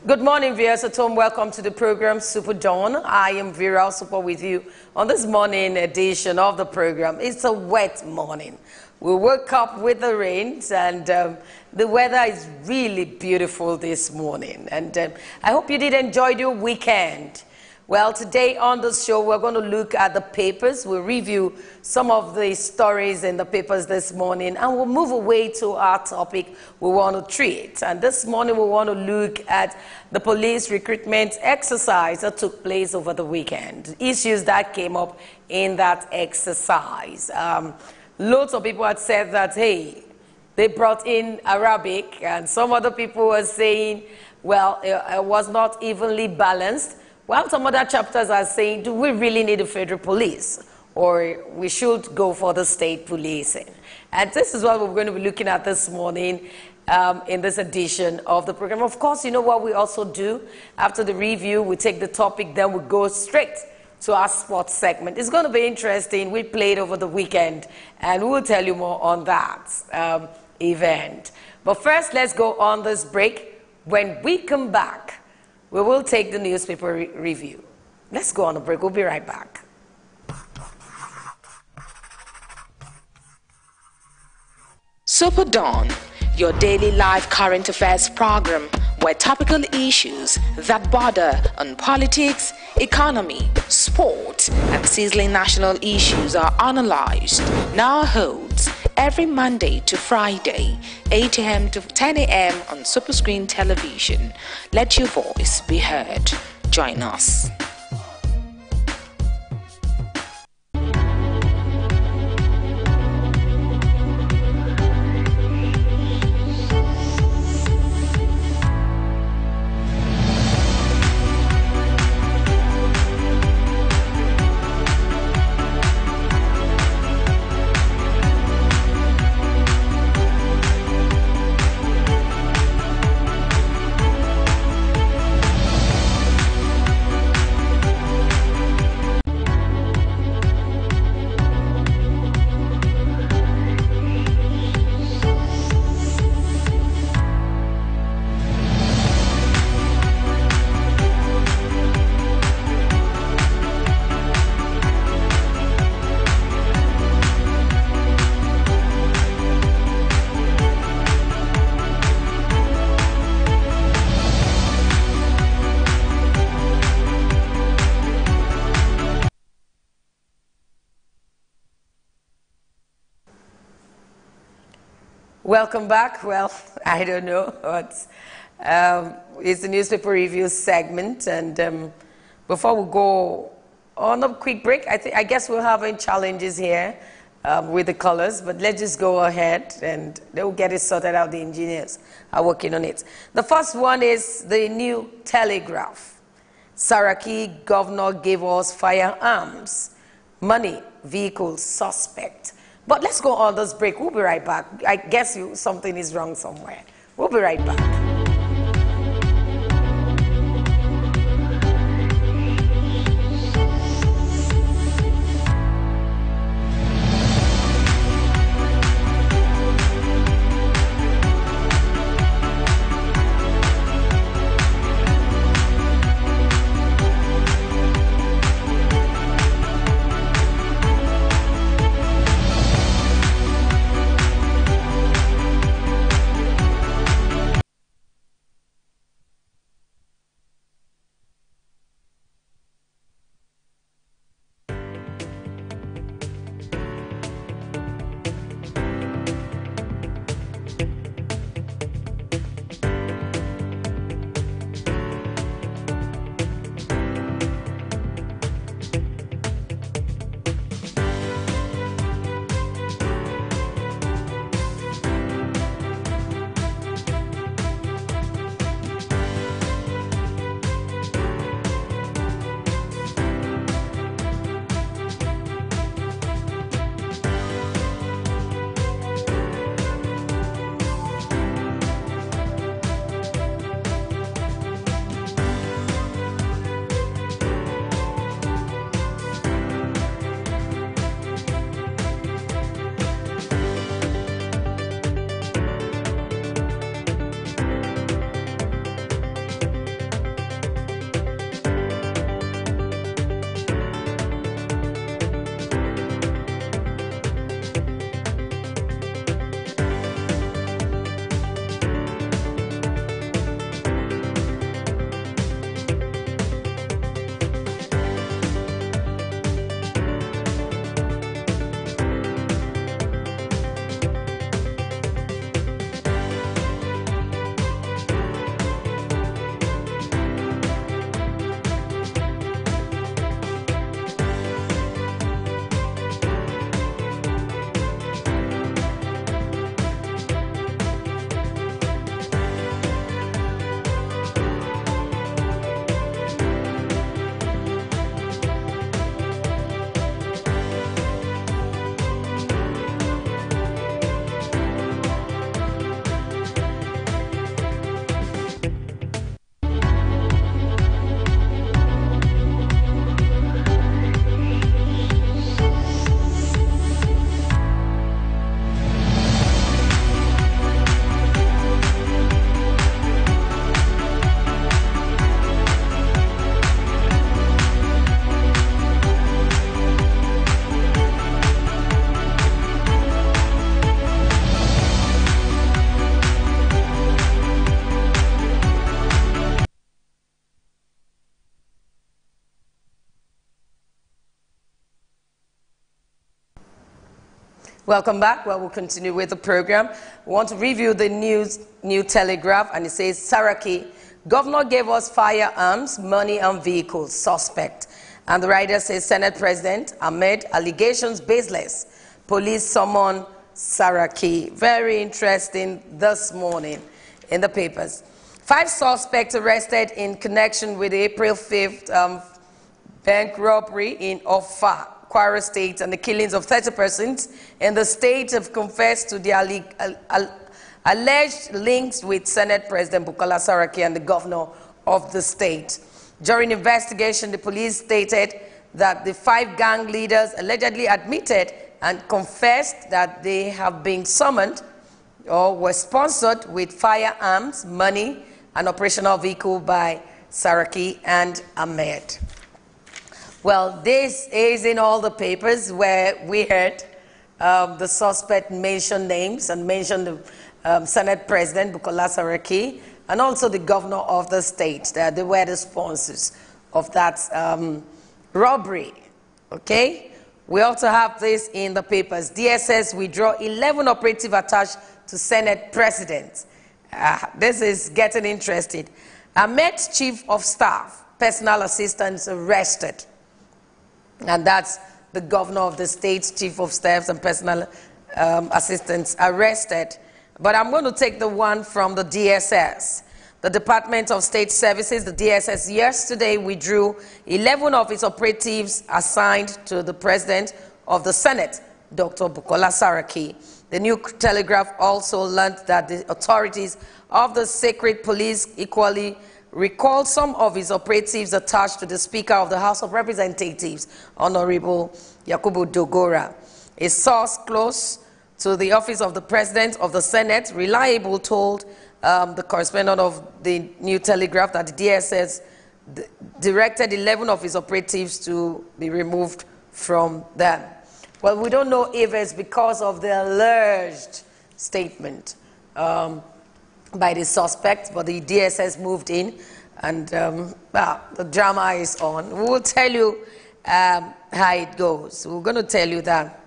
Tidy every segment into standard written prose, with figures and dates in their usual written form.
Good morning, viewers at home. Welcome to the program SuperDawn. I am Vera Super with you on this morning edition of the program. It's a wet morning. We woke up with the rains and the weather is really beautiful this morning. And I hope you did enjoy your weekend. Well, today on the show, we're going to look at the papers. We'll review some of the stories in the papers this morning, and we'll move away to our topic we want to treat. And this morning, we want to look at the police recruitment exercise that took place over the weekend, issues that came up in that exercise. Loads of people had said that, hey, they brought in Arabic, and some other people were saying, well, it was not evenly balanced. While some other chapters are saying, do we really need a federal police? Or we should go for the state policing? And this is what we're going to be looking at this morning in this edition of the program. Of course, you know what we also do? After the review, we take the topic, then we go straight to our sports segment. It's going to be interesting. We played over the weekend, and we'll tell you more on that event. But first, let's go on this break. When we come back, we will take the newspaper review. Let's go on a break. We'll be right back. SuperDawn, your daily live current affairs program where topical issues that border on politics, economy, sport, and sizzling national issues are analyzed, now holds every Monday to Friday, 8 a.m. to 10 a.m. on Superscreen television. Let your voice be heard. Join us. Welcome back. Well, I don't know, but it's the newspaper review segment. And before we go on a quick break, I guess we're having challenges here with the colors, but let's just go ahead and they'll get it sorted out. The engineers are working on it. The first one is the New Telegraph. Saraki governor gave us firearms, money, vehicles, suspect. But let's go on this break. We'll be right back. I guess something is wrong somewhere. We'll be right back. Welcome back. Well, we'll continue with the program. We want to review the New Telegraph, and it says, Saraki, governor gave us firearms, money, and vehicles, suspect. And the writer says, Senate President Ahmed, allegations baseless. Police summon Saraki. Very interesting this morning in the papers. 5 suspects arrested in connection with the April 5th bank robbery in Offa, Kwara State, and the killings of 30 persons in the state have confessed to the alleged links with Senate President Bukola Saraki and the governor of the state. During investigation, the police stated that the 5 gang leaders allegedly admitted and confessed that they have been summoned or were sponsored with firearms, money, and operational vehicle by Saraki and Ahmed. Well, this is in all the papers where we heard the suspect mention names and mention the Senate President Bukola Saraki and also the governor of the state. They were the sponsors of that robbery. Okay? We also have this in the papers. DSS withdraw 11 operative attached to Senate President. This is getting interesting. Ahmed's chief of staff, personal assistants arrested. And that's the governor of the state's chief of staffs and personal assistants arrested. But I'm going to take the one from the DSS. The Department of State Services, the DSS, yesterday withdrew 11 of its operatives assigned to the President of the Senate, Dr. Bukola Saraki. The New Telegraph also learned that the authorities of the Secret Police equally recalled some of his operatives attached to the Speaker of the House of Representatives, Honorable Yakubu Dogora. A source close to the office of the President of the Senate, reliable, told the correspondent of the New Telegraph that the DSS directed 11 of his operatives to be removed from them. Well, we don't know if it's because of the alleged statement by the suspect, but the DSS moved in, and the drama is on. We will tell you how it goes. We're going to tell you that.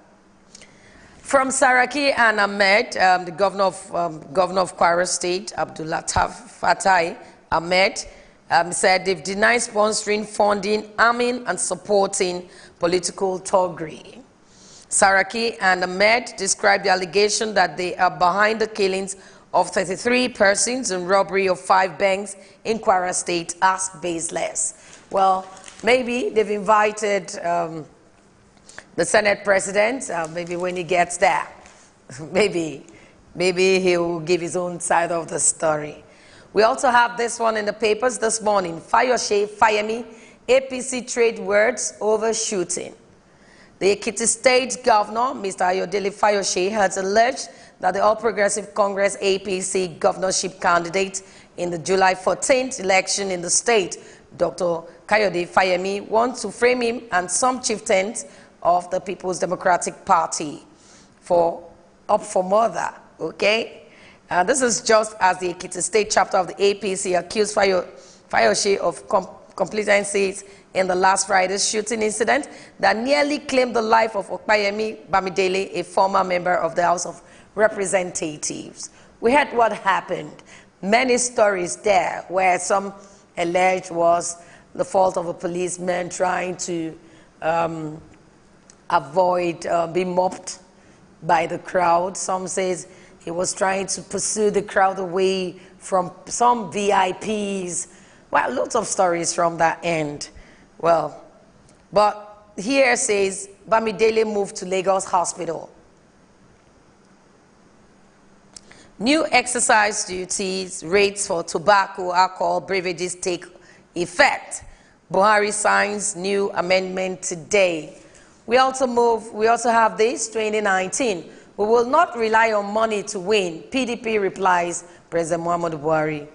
From Saraki and Ahmed, the governor of Kwara State, Abdullah Fatai Ahmed, said they've denied sponsoring, funding, arming, and supporting political thuggery. Saraki and Ahmed described the allegation that they are behind the killings of 33 persons and robbery of 5 banks in Kwara State as baseless. Well, maybe they've invited the Senate President, maybe when he gets there, maybe he'll give his own side of the story. We also have this one in the papers this morning. Fayose, Fayemi, APC trade words over shooting. The Ekiti State Governor, Mr. Ayodele Fayose, has alleged that the All Progressive Congress APC governorship candidate in the July 14th election in the state, Dr. Kayode Fayemi, wants to frame him and some chieftains of the People's Democratic Party up for murder, okay? This is just as the Ekiti State chapter of the APC accused Fayose of compliances in the last Friday's shooting incident that nearly claimed the life of Okpayemi Bamidele, a former member of the House of Representatives. We heard what happened. Many stories there where some alleged was the fault of a policeman trying to avoid being mobbed by the crowd. Some says he was trying to pursue the crowd away from some VIPs. Well, lots of stories from that end. Well, but here says Bamidele moved to Lagos Hospital. New exercise duties, rates for tobacco, alcohol, beverages take effect. Buhari signs new amendment today. We also have this, 2019. We will not rely on money to win. PDP replies President Muhammadu Buhari.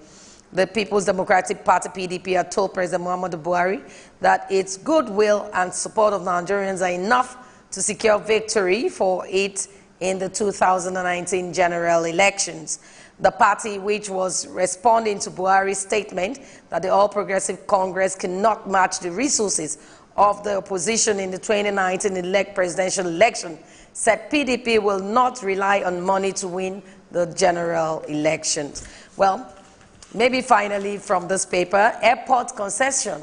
The People's Democratic Party, PDP, had told President Muhammadu Buhari that its goodwill and support of Nigerians are enough to secure victory for it in the 2019 general elections. The party, which was responding to Buhari's statement that the All Progressive Congress cannot match the resources of the opposition in the 2019 presidential election, said PDP will not rely on money to win the general elections. Well, maybe finally from this paper, airport concession.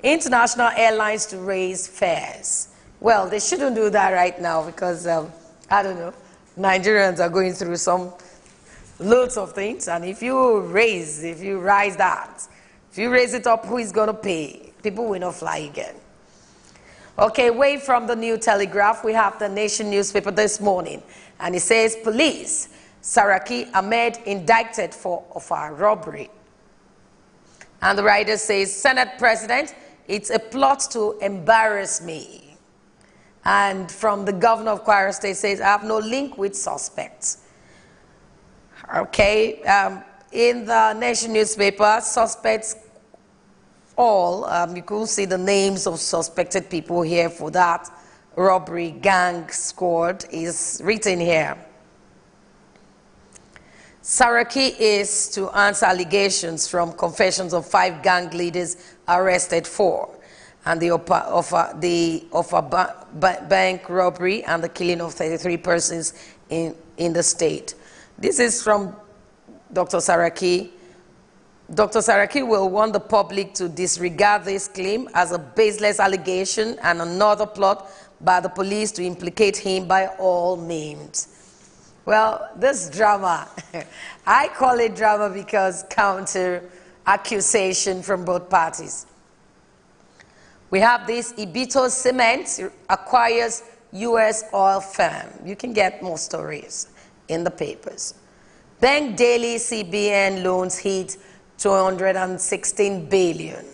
International airlines to raise fares. Well, they shouldn't do that right now because, I don't know, Nigerians are going through loads of things, and if you raise that, if you raise it up, who is going to pay? People will not fly again. Okay, away from the New Telegraph, we have the Nation newspaper this morning, and it says, police, Saraki Ahmed indicted for offer robbery. And the writer says, Senate President, it's a plot to embarrass me. And from the governor of Kwara State says, I have no link with suspects. Okay, in the Nation newspaper, suspects all, you could see the names of suspected people here for that robbery gang squad is written here. Saraki is to answer allegations from confessions of 5 gang leaders arrested for, and the bank robbery and the killing of 33 persons in the state. This is from Dr. Saraki. Dr. Saraki will want the public to disregard this claim as a baseless allegation and another plot by the police to implicate him by all means. Well, this drama, I call it drama because counter accusation from both parties. We have this Ibito Cement acquires U.S. oil firm. You can get more stories in the papers. Bank daily CBN loans hit 216 billion.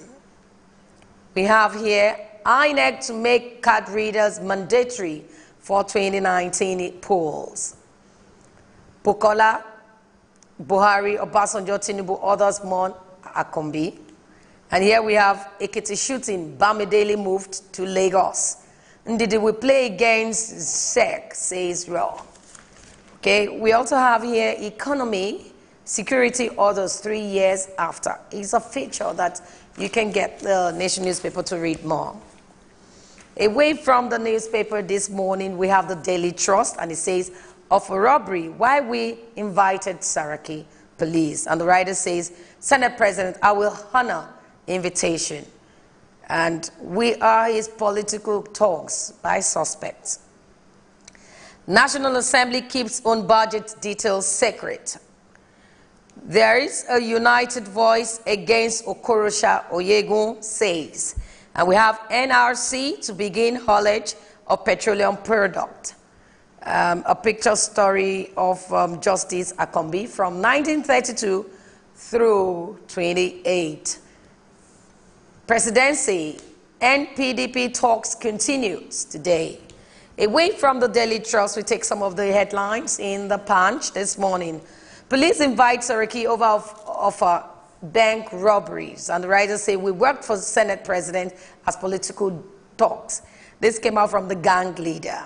We have here INEC to make card readers mandatory for 2019 polls. Bukola, Buhari, Obasanjo, Tinubu, others mourn Akombi. And here we have Ekiti shooting, Bamidele moved to Lagos. Ndidi we play against SEC, says Raw. Okay, we also have here economy, security orders 3 years after. It's a feature that you can get the Nation newspaper to read more. Away from the newspaper this morning, we have the Daily Trust, and it says, of a robbery, why we invited Saraki police. And the writer says, Senate President, I will honor invitation. And we are his political talks by suspects. National Assembly keeps own budget details secret. There is a united voice against Okorosha, Oyegun says. And we have NRC to begin haulage of petroleum product. A picture story of Justice Akombi from 1932 through 28. Presidency and PDP talks continues today. Away from the Daily Trust, we take some of the headlines in the Punch this morning. Police invite Saraki over bank robberies, and the writers say we worked for the Senate President as political talks. This came out from the gang leader.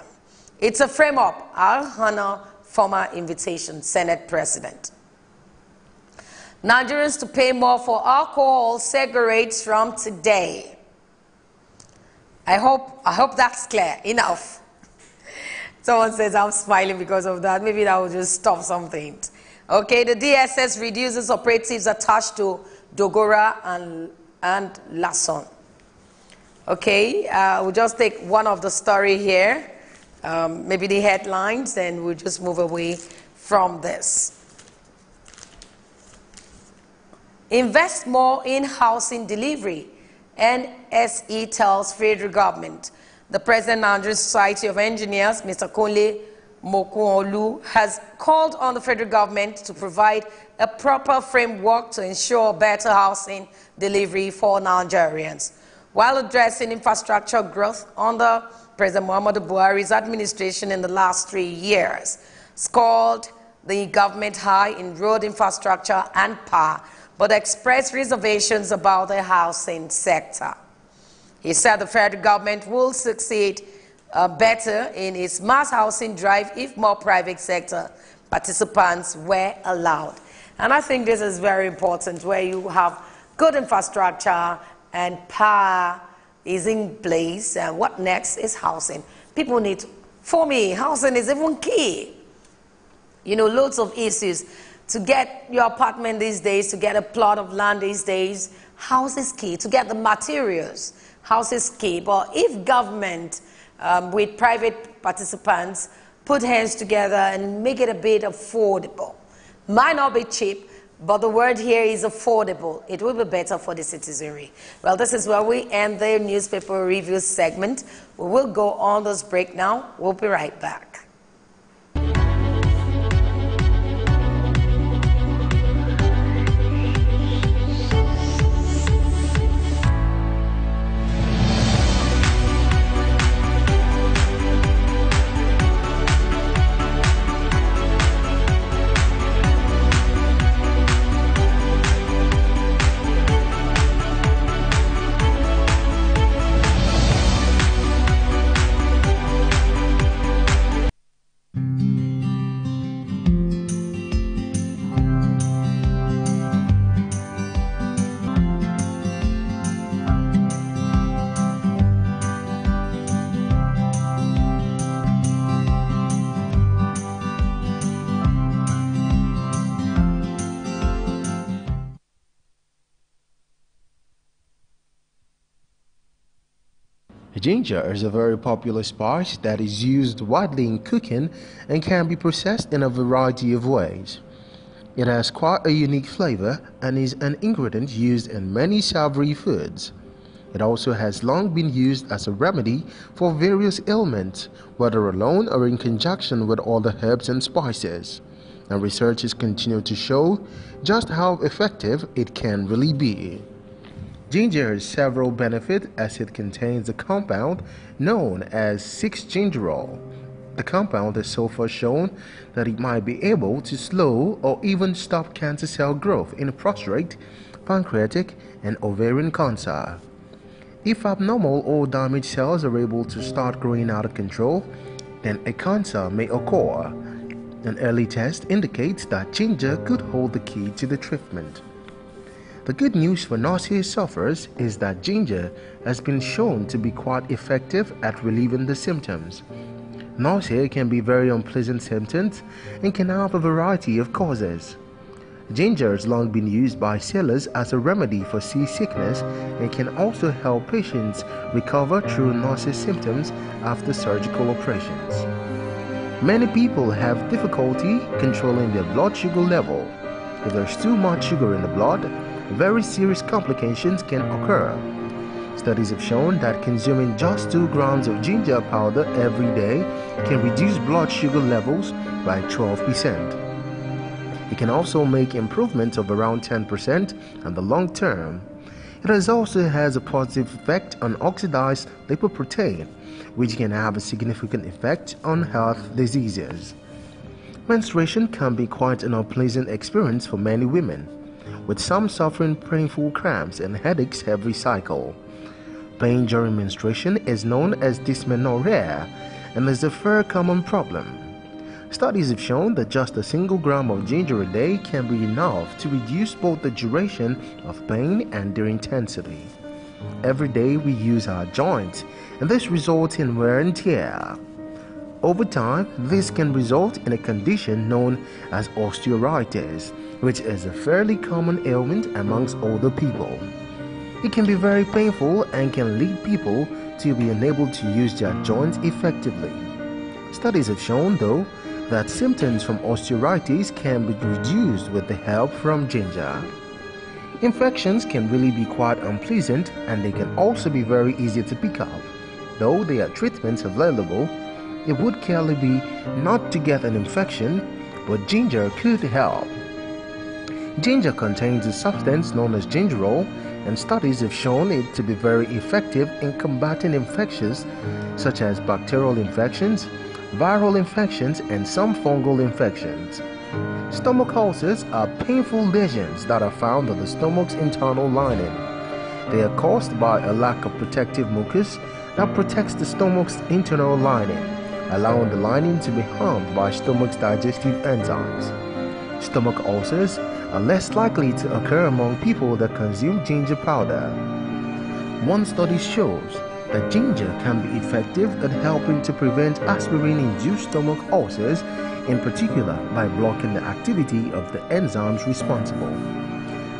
It's a frame-up. I'll honor former invitation, Senate President. Nigerians to pay more for alcohol cigarettes from today. I hope that's clear. Enough. Someone says I'm smiling because of that. Maybe that will just stop something. Okay, the DSS reduces operatives attached to Dogora and Lasson. Okay, we'll just take one of the story here. Maybe the headlines, and we'll just move away from this. Invest more in housing delivery. NSE tells federal government. The President of Nigerian Society of Engineers, Mr. Kunle Mokuolu, has called on the federal government to provide a proper framework to ensure better housing delivery for Nigerians. While addressing infrastructure growth under President Muhammadu Buhari's administration in the last 3 years, scored the government high in road infrastructure and power, but expressed reservations about the housing sector. He said the federal government will succeed better in its mass housing drive if more private sector participants were allowed. And I think this is very important, where you have good infrastructure and power is in place, and what next is housing. People need For me, housing is even key. You know, loads of issues. To get your apartment these days, to get a plot of land these days, house is key. To get the materials, house is key. But if government with private participants put hands together and make it a bit affordable, might not be cheap, but the word here is affordable. It will be better for the citizenry. Well, this is where we end the newspaper review segment. We will go on this break now. We'll be right back. Ginger is a very popular spice that is used widely in cooking and can be processed in a variety of ways. It has quite a unique flavor and is an ingredient used in many savory foods. It also has long been used as a remedy for various ailments, whether alone or in conjunction with other herbs and spices. And researchers continue to show just how effective it can really be. Ginger has several benefits as it contains a compound known as 6-gingerol. The compound has so far shown that it might be able to slow or even stop cancer cell growth in prostate, pancreatic, and ovarian cancer. If abnormal or damaged cells are able to start growing out of control, then a cancer may occur. An early test indicates that ginger could hold the key to the treatment. The good news for nausea sufferers is that ginger has been shown to be quite effective at relieving the symptoms. Nausea can be very unpleasant symptoms and can have a variety of causes. Ginger has long been used by sailors as a remedy for seasickness and can also help patients recover through nausea symptoms after surgical operations. Many people have difficulty controlling their blood sugar level. If there's too much sugar in the blood, very serious complications can occur. Studies have shown that consuming just 2 grams of ginger powder every day can reduce blood sugar levels by 12%. It can also make improvements of around 10% in the long term. It also has a positive effect on oxidized lipoprotein, which can have a significant effect on health diseases. Menstruation can be quite an unpleasant experience for many women, with some suffering painful cramps and headaches every cycle. Pain during menstruation is known as dysmenorrhea and is a very common problem. Studies have shown that just a single gram of ginger a day can be enough to reduce both the duration of pain and their intensity. Every day we use our joints, and this results in wear and tear. Over time, this can result in a condition known as osteoarthritis, which is a fairly common ailment amongst older people. It can be very painful and can lead people to be unable to use their joints effectively. Studies have shown, though, that symptoms from osteoarthritis can be reduced with the help from ginger. Infections can really be quite unpleasant and they can also be very easy to pick up. Though there are treatments available, it would clearly be not to get an infection, but ginger could help. Ginger contains a substance known as gingerol, and studies have shown it to be very effective in combating infections such as bacterial infections, viral infections, and some fungal infections. Stomach ulcers are painful lesions that are found on the stomach's internal lining. They are caused by a lack of protective mucus that protects the stomach's internal lining, allowing the lining to be harmed by stomach's digestive enzymes. Stomach ulcers are less likely to occur among people that consume ginger powder. One study shows that ginger can be effective at helping to prevent aspirin-induced stomach ulcers, in particular by blocking the activity of the enzymes responsible.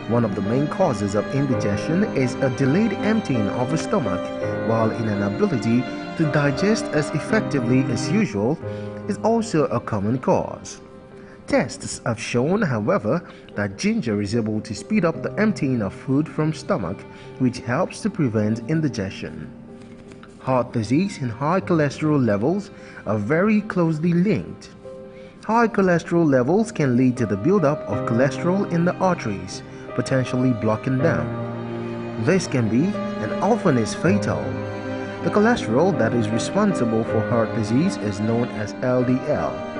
One of the main causes of indigestion is a delayed emptying of the stomach, while an inability to digest as effectively as usual is also a common cause. Tests have shown, however, that ginger is able to speed up the emptying of food from stomach, which helps to prevent indigestion. Heart disease and high cholesterol levels are very closely linked. High cholesterol levels can lead to the buildup of cholesterol in the arteries, potentially blocking them. This can be and often is fatal. The cholesterol that is responsible for heart disease is known as LDL.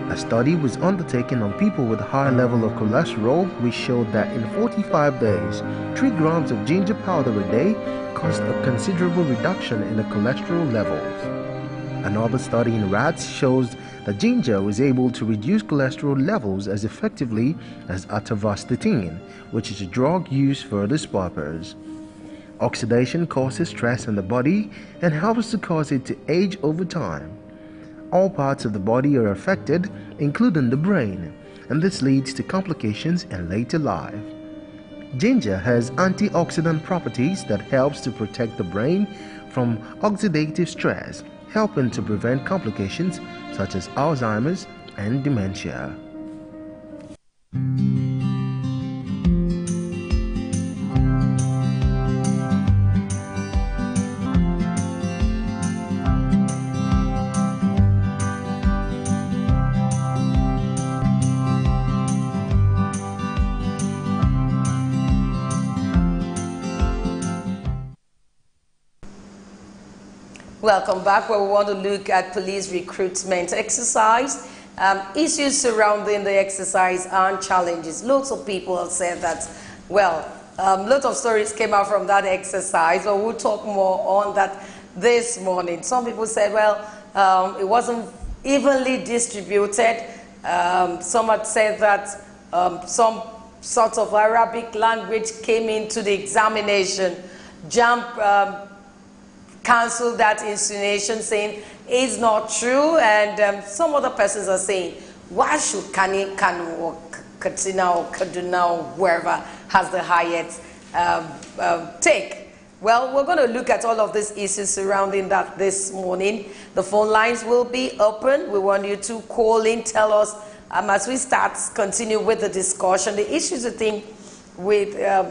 A study was undertaken on people with a high level of cholesterol, which showed that in 45 days, 3 grams of ginger powder a day caused a considerable reduction in the cholesterol levels. Another study in rats shows that ginger was able to reduce cholesterol levels as effectively as atorvastatin, which is a drug used for this purpose. Oxidation causes stress in the body and helps to cause it to age over time. All parts of the body are affected, including the brain, and this leads to complications in later life. Ginger has antioxidant properties that helps to protect the brain from oxidative stress, helping to prevent complications such as Alzheimer's and dementia. Welcome back, where we want to look at police recruitment exercise, issues surrounding the exercise and challenges. Lots of people have said that, well, lots of stories came out from that exercise, but we'll talk more on that this morning. Some people said, well, it wasn't evenly distributed. Some had said that some sort of Arabic language came into the examination. Cancelled that insinuation, saying it's not true, and some other persons are saying, why should Kano or Katsina or Kaduna or wherever has the highest take? Well, we're going to look at all of these issues surrounding that this morning. The phone lines will be open. We want you to call in, tell us as we continue with the discussion. The issues, I think,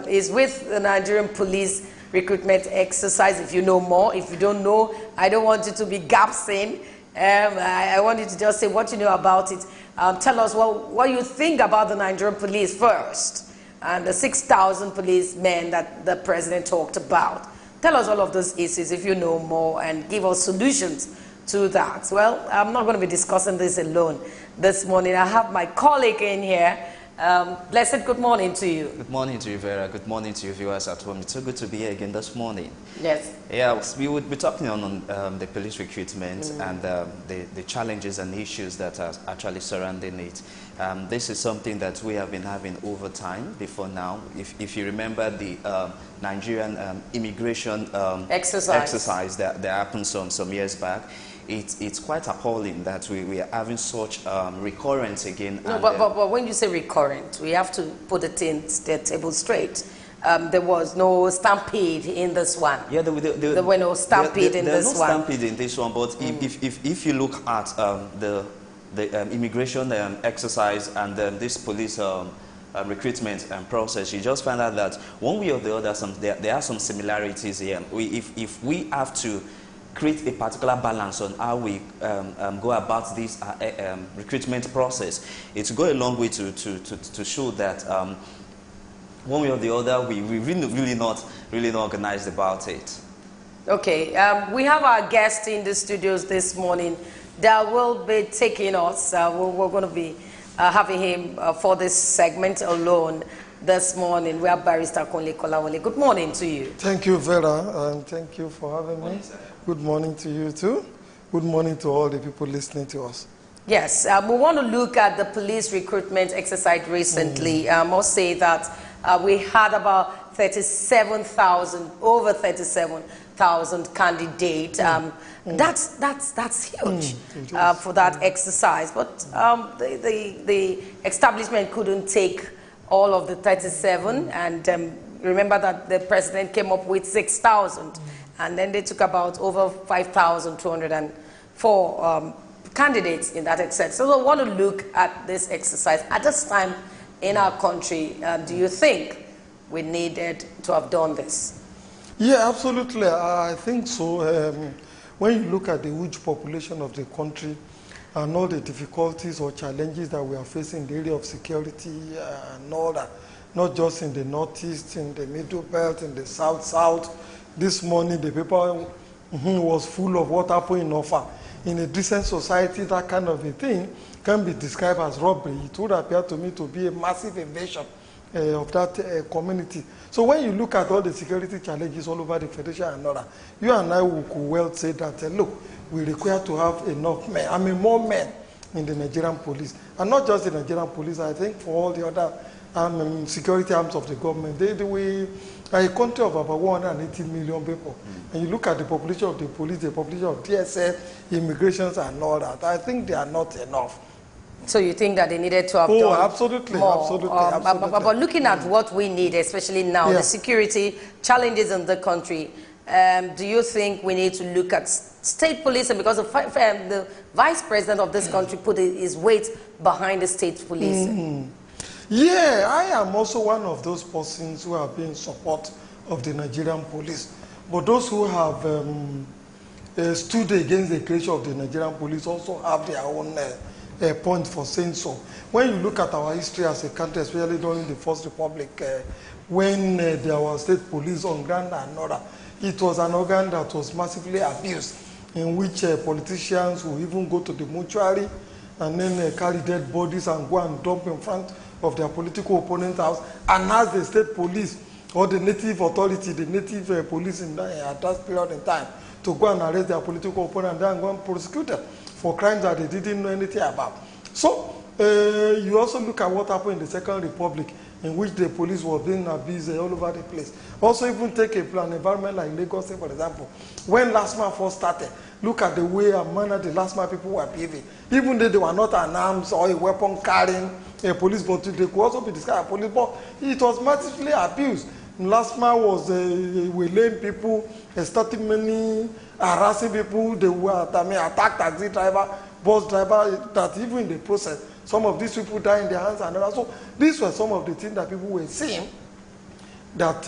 is with the Nigerian police recruitment exercise. If you know more, if you don't know, I don't want you to be gasping. I want you to just say what you know about it. Tell us what you think about the Nigerian police first, and the 6,000 policemen that the president talked about. Tell us all of those issues if you know more, and give us solutions to that. Well, I'm not going to be discussing this alone this morning. I have my colleague in here. Blessed, good morning to you. Good morning to you, Vera. Good morning to you, viewers at home. It's so good to be here again this morning. Yes. Yeah, we would be talking on the police recruitment and the challenges and issues that are actually surrounding it. This is something that we have been having over time before now. If you remember the Nigerian immigration exercise that happened some years back, it's quite appalling that we are having such recurrence again. No, but when you say recurrent, we have to put it in the table straight. There was no stampede in this one. Yeah, there were no stampede in this one. There's no stampede in this one, but if you look at the immigration exercise and this police recruitment process, you just find out that one way or the other, there are some similarities here. If we have to create a particular balance on how we go about this recruitment process, it's go a long way to show that one way or the other we really not organized about it. Okay, we have our guest in the studios this morning that will be taking us. We're going to be having him for this segment alone this morning. We have Barrister Kunle Kolawole. Good morning to you. Thank you, Vera, and thank you for having me. Good morning to you too. Good morning to all the people listening to us. Yes, we want to look at the police recruitment exercise recently. I must say that we had about over 37 5,000 candidates. That's huge for that exercise. But the establishment couldn't take all of the 37, and remember that the president came up with 6,000, and then they took about over 5,204 candidates in that exercise. So I want to look at this exercise. At this time in our country, do you think we needed to have done this? Yeah, absolutely. I think so. When you look at the huge population of the country and all the difficulties or challenges that we are facing in the area of security and all that, not just in the northeast, in the middle belt, in the south. This morning the paper was full of what happened in Offa. In a decent society, that kind of a thing can be described as robbery. It would appear to me to be a massive invasion of that community. So when you look at all the security challenges all over the Federation and all that, you and I could well say that, look, we require to have enough men, more men in the Nigerian police. And not just the Nigerian police, I think for all the other security arms of the government. We are a country of about 180 million people. And you look at the population of the police, the population of DSS, immigrations and all that, I think they are not enough. So you think that they needed to have done absolutely, more? Absolutely. But looking at what we need, especially now, the security challenges in the country, do you think we need to look at state policing? Because the vice president of this country put his weight behind the state policing. Yeah, I am also one of those persons who have been in support of the Nigerian police. But those who have stood against the creation of the Nigerian police also have their own point for saying so. When you look at our history as a country, especially during the First Republic, when there was state police on ground and other, it was an organ that was massively abused, in which politicians will even go to the mortuary and then carry dead bodies and go and dump in front of their political opponent's house, and ask the state police or the native authority, the native police at that period in time, to go and arrest their political opponent and then go and prosecute them for crimes that they didn't know anything about. So you also look at what happened in the Second Republic, in which the police was being abused all over the place. Also even take an environment like Lagos, for example. When LASMA first started, look at the way and manner the LASMA people were behaving. Even though they were not an arms or a weapon carrying a police, but they could also be described as police, but it was massively abused. LASMA was waylaying people, extorting money, harassing people. They were attacked taxi driver, bus driver, that even in the process, some of these people died in their hands and others. So these were some of the things that people were saying, that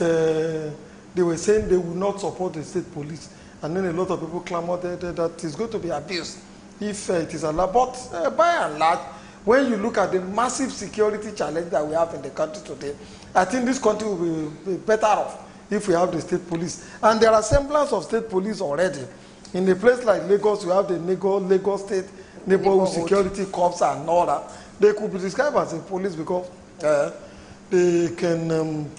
they were saying they would not support the state police. And then a lot of people clamored that it's going to be abused if it is allowed. But by and large, when you look at the massive security challenge that we have in the country today, I think this country will be better off if we have the state police. And there are semblance of state police already. In a place like Lagos, you have the Lagos State Neighborhood Security Corps and all that. They could be described as a police because they can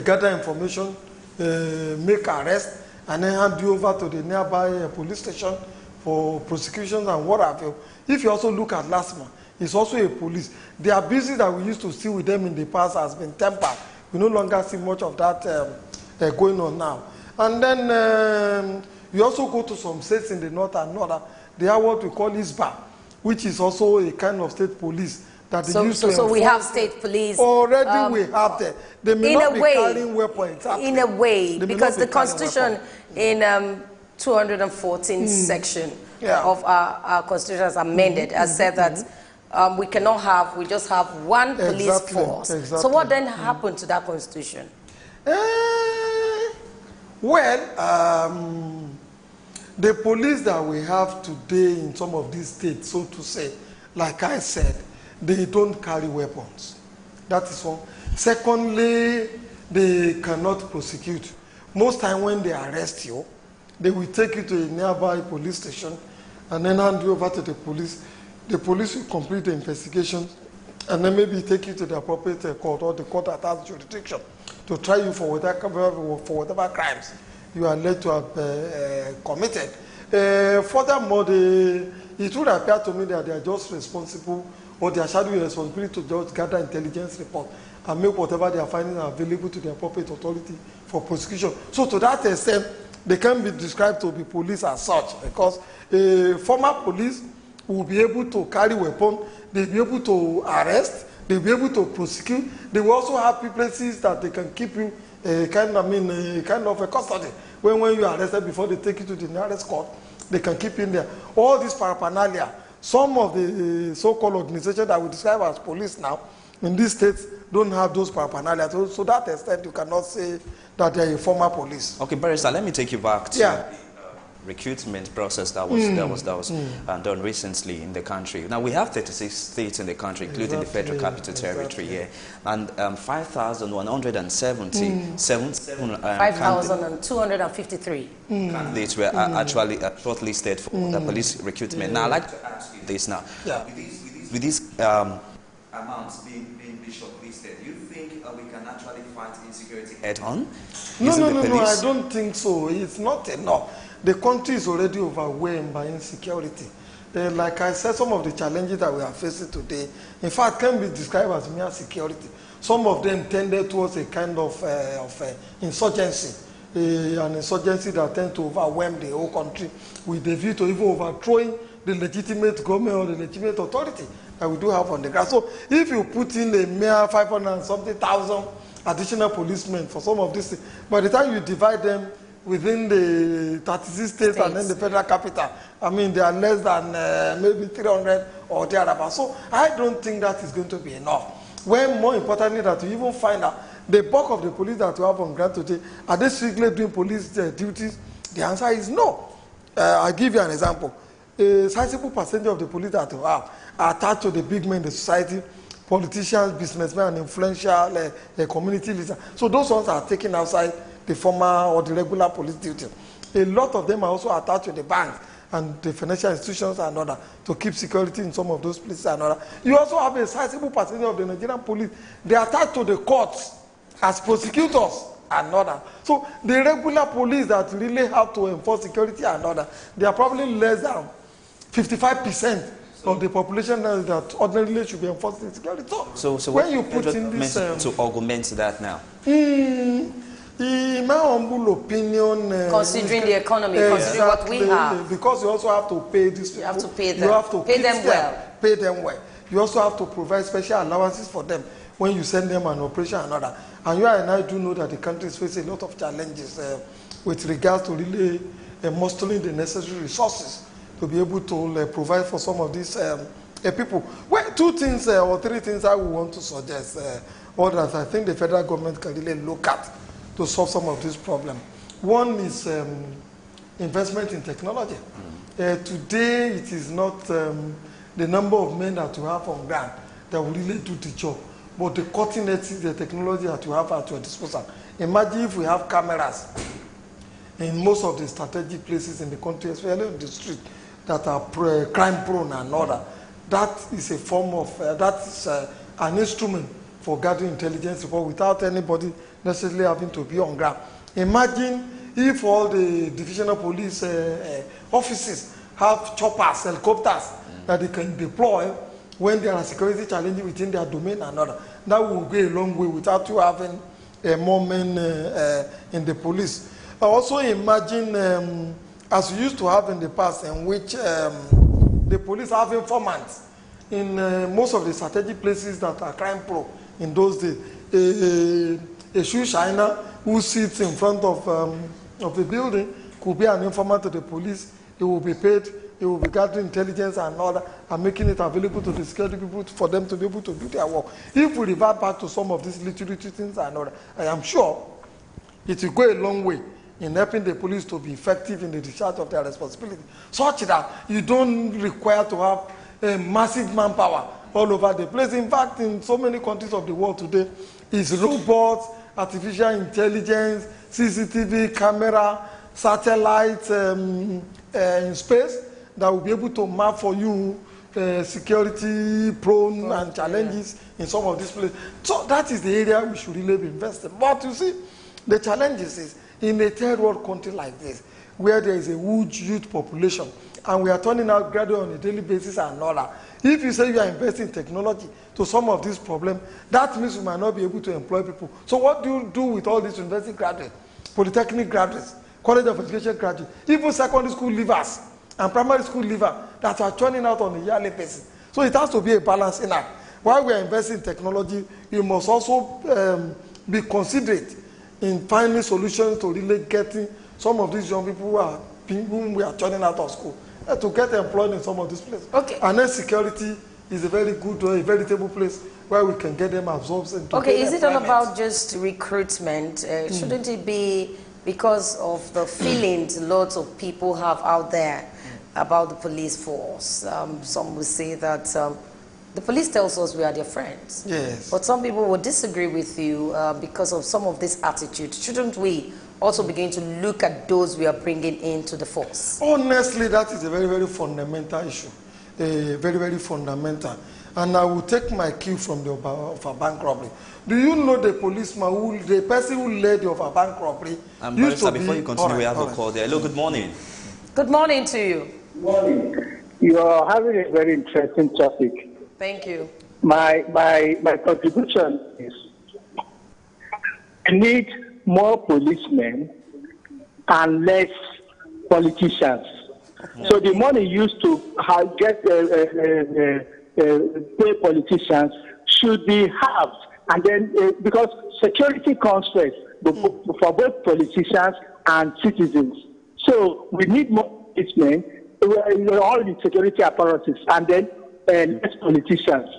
gather information, make arrests, and then hand you over to the nearby police station for prosecutions and what have you. If you also look at LASMA, it's also a police. The abuses that we used to see with them in the past has been tempered. We no longer see much of that going on now. And then you also go to some states in the north and northern. They have what we call ISBA, which is also a kind of state police that they used to enforce. So we have state police. Already we have them. They may not be carrying weapons. In a way, because the Constitution in 214 section of our Constitution has amended, has said that we cannot have, we just have one police force. Exactly. So what then happened to that Constitution? The police that we have today in some of these states, so to say, like I said, they don't carry weapons. That is one. Secondly, they cannot prosecute. Most time when they arrest you, they will take you to a nearby police station and then hand you over to the police. The police will complete the investigation and then maybe take you to the appropriate court or the court that has jurisdiction to try you for whatever crimes you are led to have committed. Furthermore, it would appear to me that they are just responsible, or they are shadowing responsibility to just gather intelligence report and make whatever they are finding available to the appropriate authority for prosecution. So to that extent, they can be described to be police as such, because a former police will be able to carry weapon, they'll be able to arrest, they'll be able to prosecute. They will also have places that they can keep you kind of a custody. When you are arrested, before they take you to the nearest court, they can keep you in there. All this paraphernalia, some of the so-called organizations that we describe as police now, in these states, don't have those paraphernalia. So that extent, you cannot say that they are a former police. Okay, Barrister, let me take you back to the recruitment process that was done recently in the country. Now, we have 36 states in the country, including the Federal Capital Territory here, and 5,170, 5,253 candidates were actually shortlisted for the police recruitment. Now, I'd like to ask you this now. With these amounts being shortlisted, do you think we can actually fight insecurity head-on? No, I don't think so. It's not enough. The country is already overwhelmed by insecurity. Like I said, some of the challenges that we are facing today, in fact, can be described as mere security. Some of them tended towards a kind of insurgency, an insurgency that tends to overwhelm the whole country with the view to even overthrowing the legitimate government or the legitimate authority that we do have on the ground. So if you put in a mere 500 and something thousand additional policemen for some of these things, by the time you divide them within the 36 states and then the federal capital, I mean, they are less than maybe 300 or thereabouts. So I don't think that is going to be enough. When more importantly, that you even find out the bulk of the police that we have on ground today, are they strictly doing police duties? The answer is no. I'll give you an example. A sizable percentage of the police that we have are attached to the big men in the society, politicians, businessmen, and influential community leaders. So those ones are taken outside the former or the regular police duty. A lot of them are also attached to the banks and the financial institutions and other to keep security in some of those places and other. You also have a sizable percentage of the Nigerian police. They are attached to the courts as prosecutors and other. So the regular police that really have to enforce security and other, they are probably less than 55% of the population that ordinarily should be enforcing security. So when you put in this to augment that now. In my humble opinion, considering the economy, considering what we have, because you also have to pay these people. You have to pay them. You have to pay them well. Pay them well. You also have to provide special allowances for them when you send them an operation and other. And you and I do know that the country is facing a lot of challenges with regards to really mustering the necessary resources to be able to provide for some of these people. Well, two things or three things I would want to suggest, or that I think the federal government can really look at to solve some of this problem. One is investment in technology. Today, it is not the number of men that you have on ground that will really do the job, but the cutting-edge, the technology that you have at your disposal. Imagine if we have cameras in most of the strategic places in the country, especially on the street, that are crime-prone and other. That is a form of, that is an instrument for gathering intelligence report without anybody necessarily having to be on ground. Imagine if all the divisional police offices have choppers, helicopters that they can deploy when there are security challenges within their domain and other. That will go a long way without you having more men in the police. I also imagine, as we used to have in the past, in which the police have informants in most of the strategic places that are crime-prone in those days. A shoe shiner who sits in front of the building could be an informant to the police. He will be paid. He will be gathering intelligence and order and making it available to the security people for them to be able to do their work. If we revert back to some of these little things and order, I am sure it will go a long way in helping the police to be effective in the discharge of their responsibility, such that you don't require to have a massive manpower all over the place. In fact, in so many countries of the world today, it's robots, artificial intelligence, CCTV camera, satellites in space that will be able to map for you security prone and challenges in some of these places. So that is the area we should really be investing. But you see, the challenges is in a third world country like this, where there is a huge youth population, and we are turning out gradually on a daily basis and all that. If you say you are investing in technology to some of these problems, that means we might not be able to employ people. So what do you do with all these university graduates, polytechnic graduates, college of education graduates, even secondary school leavers and primary school leavers that are churning out on a yearly basis. So it has to be a balancing act. While we are investing in technology, we must also be considerate in finding solutions to really getting some of these young people whom we are churning out of school to get employed in some of these places. Okay. And then security is a very good, a veritable place where we can get them absorbed into. Okay, is it all about just recruitment? Shouldn't it be because of the feelings lots of people have out there about the police force? Some will say that the police tells us we are their friends. Yes. But some people will disagree with you because of some of this attitude. Shouldn't we also begin to look at those we are bringing into the force? Honestly, that is a very, very fundamental issue. Very, very fundamental. And I will take my cue from the bank robbery. Do you know the policeman, the person who led the bank robbery? Before you continue, we have a call there. Hello, good morning. Good morning to you. Morning. You are having a very interesting topic. Thank you. My contribution is we need more policemen and less politicians. So the money used to pay politicians should be halved, and then because security comes first for both politicians and citizens. So we need more policemen, all the security apparatus, and then less politicians.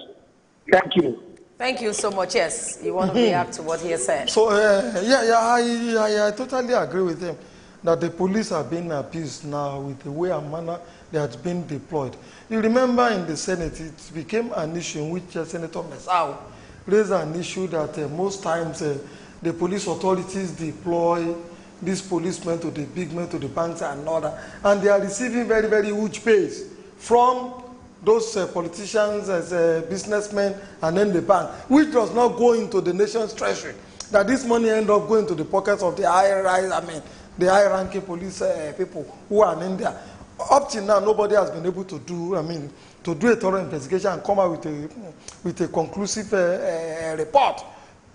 Thank you. Thank you so much. Yes, you want to react to what he has said? So I totally agree with him that the police are being abused now with the way and manner they have been deployed. You remember in the Senate, it became an issue in which Senator Mesau raised an issue that most times the police authorities deploy these policemen to the big men, to the banks and all that, and they are receiving very, very huge pays from those politicians as businessmen and then the bank, which does not go into the nation's treasury. That this money ends up going to the pockets of the the high-ranking police people who are in there. Up till now, nobody has been able to do, to do a thorough investigation and come out with a conclusive report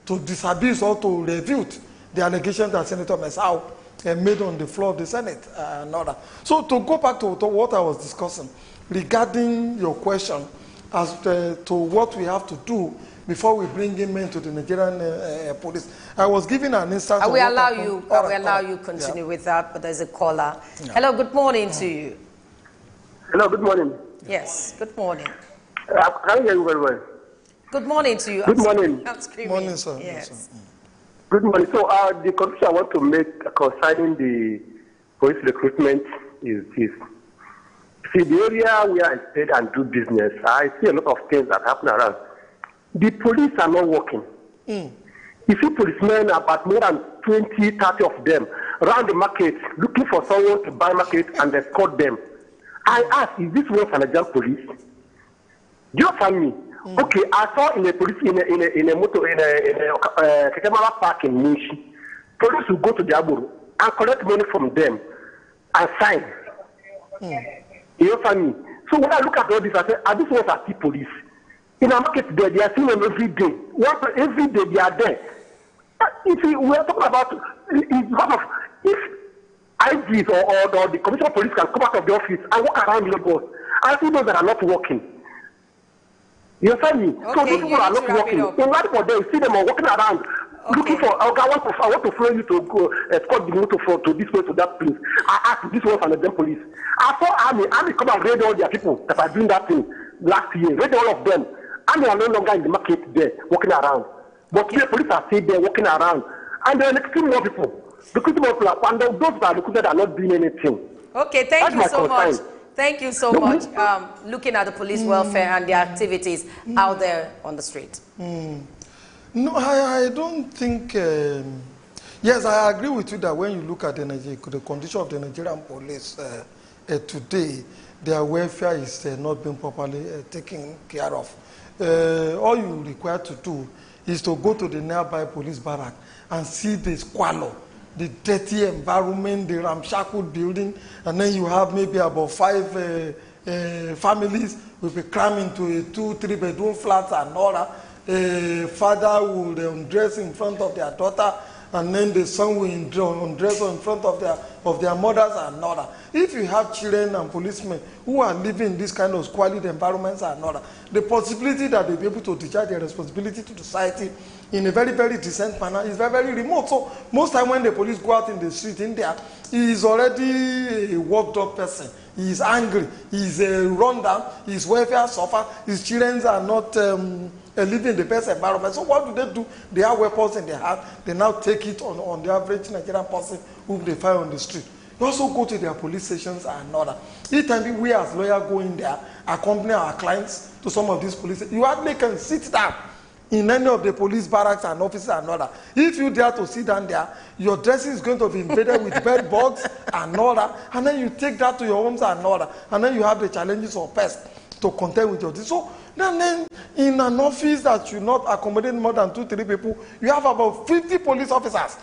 to disabuse or to refute the allegations that Senator Mesau made on the floor of the Senate and all that. So to go back to what I was discussing regarding your question as to what we have to do before we bring in men to the Nigerian police, I was giving an instance. I will allow you continue with that, but there's a caller. Yeah. Hello, good morning to you. Hello, good morning. Yes, good morning. I hear you very well. Good morning to you. Good morning. I'm screaming. Morning, sir. Yes. Yes, sir. Good morning. So the contribution I want to make concerning the police recruitment is this. See, the area where I stay and do business, I see a lot of things that happen around. The police are not working. You see policemen, about more than 20, 30 of them, around the market, looking for someone to buy market and escort them. I ask, is this one Nigerian police? Do you find me? Okay, I saw in a police in a motor in a Kekemara park in Munshi. Police will go to the Aburu and collect money from them and sign. You find me? So when I look at all this, I say, are these ones are still police? In our market there, they are seeing them every day. Every day they are there. If we are talking about if IGs or the commissioner of police can come out of the office and walk around Lagos, I see those that are not working. You understand me? Okay, so those people are not working. In right for them, see them walking around. Okay. Looking for, okay, I want to follow you to go escort the motor to this place, to that place. I asked this one from the police. I saw Army come and raid all their people that are doing that thing last year. Raid all of them. And they are no longer in the market there, walking around. But the police are still there, walking around. And they are recruiting more people. Recruiting more people. And those that are recruited are not doing anything. Okay, thank you so much. Thank you so much. Looking at the police welfare and their activities out there on the street. No, I don't think... yes, I agree with you that when you look at the condition of the Nigerian police today, their welfare is not being properly taken care of. All you require to do is to go to the nearby police barrack and see the squalor, the dirty environment, the ramshackle building, and then you have maybe about 5 families will be crammed into a 2-3 bedroom flat and all that. A father will dress in front of their daughter and then the son will undress in front of their mothers and all that. If you have children and policemen who are living in this kind of squalid environments and all that, the possibility that they'll be able to discharge their responsibility to society in a very, very decent manner is very, very remote. So most time when the police go out in the street in there, he is already a worked up person. He is angry. He is a rundown. His welfare suffer. His children are not living in the best environment. So what do? They have weapons in their hand. They now take it on the average Nigerian person whom they find on the street. You also go to their police stations and all that. Each time we as lawyers go in there, accompany our clients to some of these police, you hardly can sit down in any of the police barracks and offices and all that. If you dare to sit down there, your dressing is going to be invaded with bed bugs and all that. And then you take that to your homes and all that. And then you have the challenges of pests to contend with your things. So then in an office that should not accommodate more than 2-3 people, you have about 50 police officers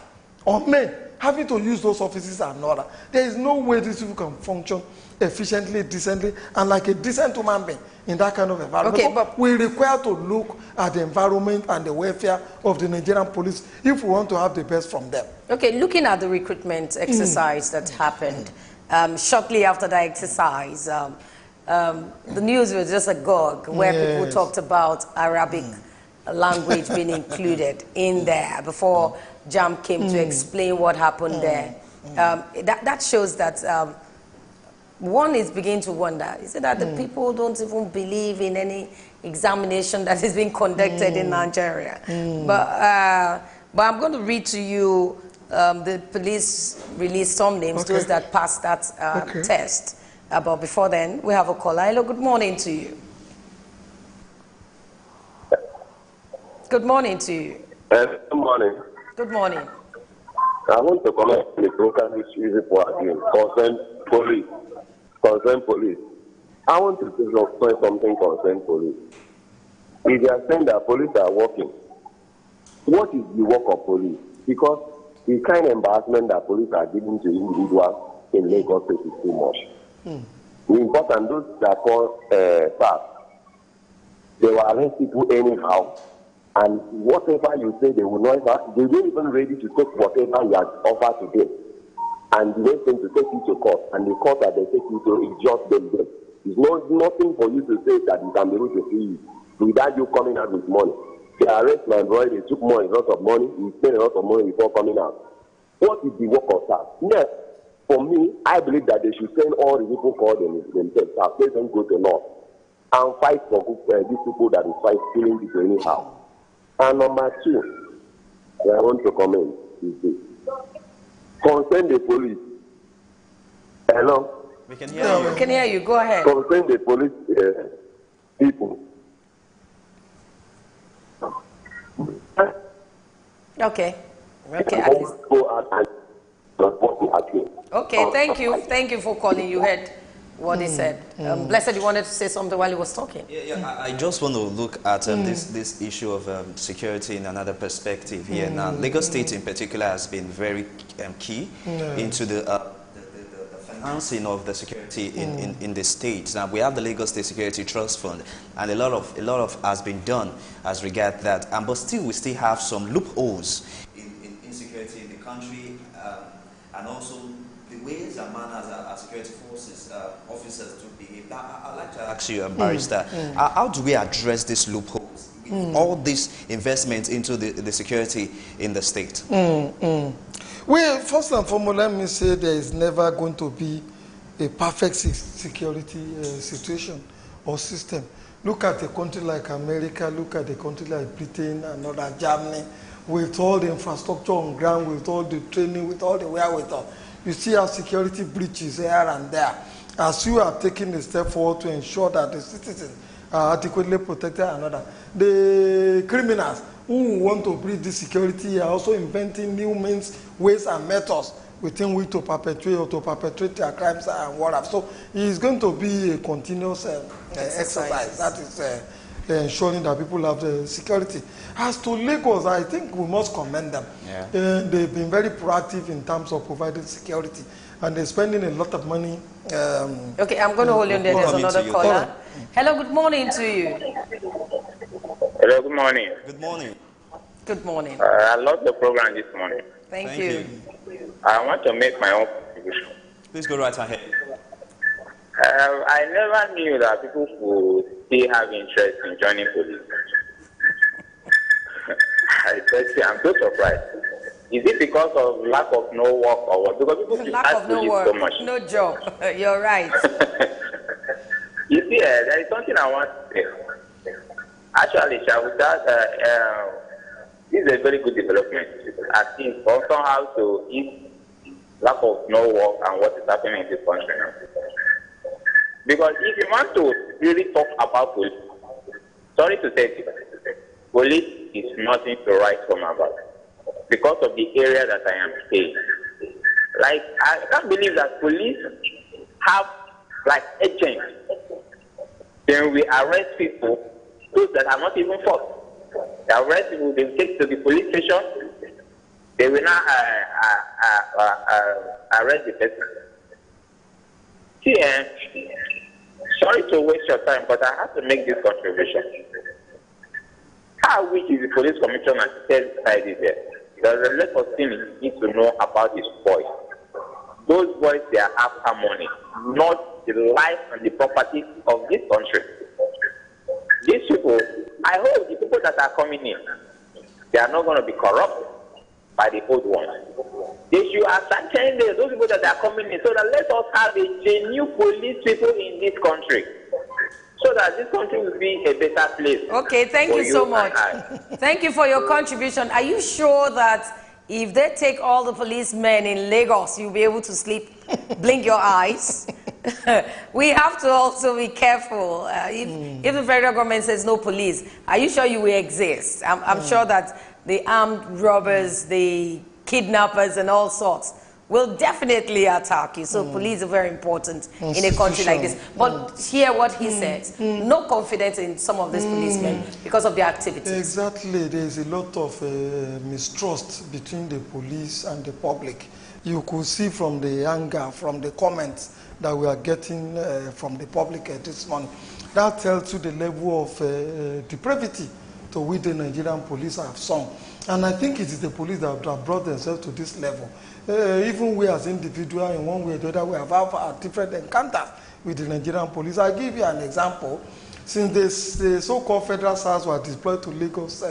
or men having to use those offices and all that. There is no way these people can function efficiently, decently, and like a decent human being in that kind of environment. Okay, but we require to look at the environment and the welfare of the Nigerian police if we want to have the best from them. Okay, looking at the recruitment exercise that happened, shortly after that exercise, the news was just agog where people talked about Arabic language being included in there before Jam came to explain what happened there. That shows that one is beginning to wonder, is it that the people don't even believe in any examination that is being conducted in Nigeria? But I'm going to read to you the police released some names, those that passed that test. But before then, we have a caller. Hello, good morning to you. Good morning to you. Good morning. Good morning. I want to comment on the broken issue report again. Concern police. I want to say something concern police. If you are saying that police are working, what is the work of police? Because the kind of embarrassment that police are giving to individuals in Lagos State is too much. The important, those that call SARS, they will arrest people anyhow, and whatever you say, they will not. They are not even ready to take whatever you have offered to them, and they want them to take you to court, and the court that they take you to is just them. There's nothing for you to say that you can be able to see you without you coming out with money. They arrest my boy, they took money, a lot of money, he spent a lot of money before coming out. What is the work of that? Yes, for me, I believe that they should send all the people called themselves, let them go to north and fight for these people that is fight killing people anyhow. And number two, I want to comment is this. Concern the police. Hello? We can hear you. We can hear you. Go ahead. Concern the police people. Okay. Okay, at least. Okay, thank you. Thank you for calling. You heard what he said. Blessed, you wanted to say something while he was talking. I just want to look at this issue of security in another perspective here. Now, Lagos State in particular has been very key into the financing of the security in the state. Now, we have the Lagos State Security Trust Fund, and a lot of has been done as regard that. But still, we still have some loopholes in insecurity in the country, and also the ways and manners our security forces officers to behave. Now, I'd like to ask you, Barrister, how do we address these loopholes? All these investments into the security in the state? Well, first and foremost, let me say there is never going to be a perfect security situation or system. Look at a country like America, look at a country like Britain and other Germany, with all the infrastructure on ground, with all the training, with all the wherewithal. You see our security breaches here and there. As you are taking a step forward to ensure that the citizens are adequately protected and other, the criminals who want to breach this security are also inventing new means, ways and methods within which to perpetrate their crimes and whatever. So it is going to be a continuous exercise. That is ensuring that people have the security. As to Lagos, I think we must commend them. They've been very proactive in terms of providing security, and they're spending a lot of money. Okay, I'm going to hold you there. There's another caller. Hello, good morning to you. Hello, good morning. Good morning. Good morning. I love the program this morning. Thank you. I want to make my own contribution. Please go right ahead. I never knew that people would still have interest in joining police. I'm so surprised. Is it because of lack of no work or what? Because people lack of no work, so much. no job. You're right. You see, there is something I want to say. Actually, this is a very good development. I think also how to ease lack of no work and what is happening in this country now. Because if you want to really talk about police, sorry to say this, police is nothing to write home about because of the area that I am staying. Like, I can't believe that police have like agents. Then we arrest people, those that are not even fought. They arrest people, they take to the police station, they will not arrest the person. See, sorry to waste your time, but I have to make this contribution. How weak is the police commissioner to tell society there? Because a lot of things need to know about his boys. Those boys, they are after money, not the life and the property of this country. These people, I hope the people that are coming in, they are not going to be corrupt by the old ones. They should ascertain those people that are coming in so that let us have a genuine police people in this country so that this country will be a better place. Okay, thank you so much. Thank you for your contribution. Are you sure that if they take all the policemen in Lagos, you'll be able to sleep, blink your eyes? We have to also be careful. If the federal government says no police, are you sure you will exist? I'm sure that the armed robbers, the kidnappers and all sorts will definitely attack you. So police are very important in a country like this. But hear what he said. No confidence in some of these policemen because of their activities. Exactly. There is a lot of mistrust between the police and the public. You could see from the anger, from the comments that we are getting from the public this morning. That tells you the level of depravity to which the Nigerian police have sunk. And I think it is the police that have brought themselves to this level. Even we as individuals, in one way or the other, we have had different encounters with the Nigerian police. I'll give you an example. Since the so-called federal SARS were deployed to Lagos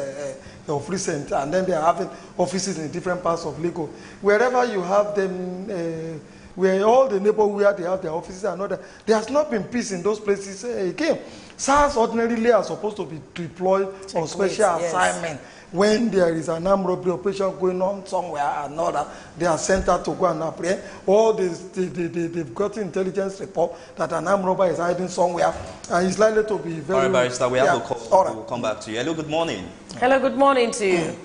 of recent, and then they are having offices in different parts of Lagos, wherever you have them, where all the neighborhoods where they have their offices and all that, there has not been peace in those places again. SARS ordinarily are supposed to be deployed on special assignment. When there is an armed robbery operation going on somewhere or another, they are sent out to go and apprehend, or they've got intelligence report that an armed robber is hiding somewhere, and it's likely to be very... All right, Barrister, we have a call. All right. We'll come back to you. Hello, good morning. Hello, good morning to you.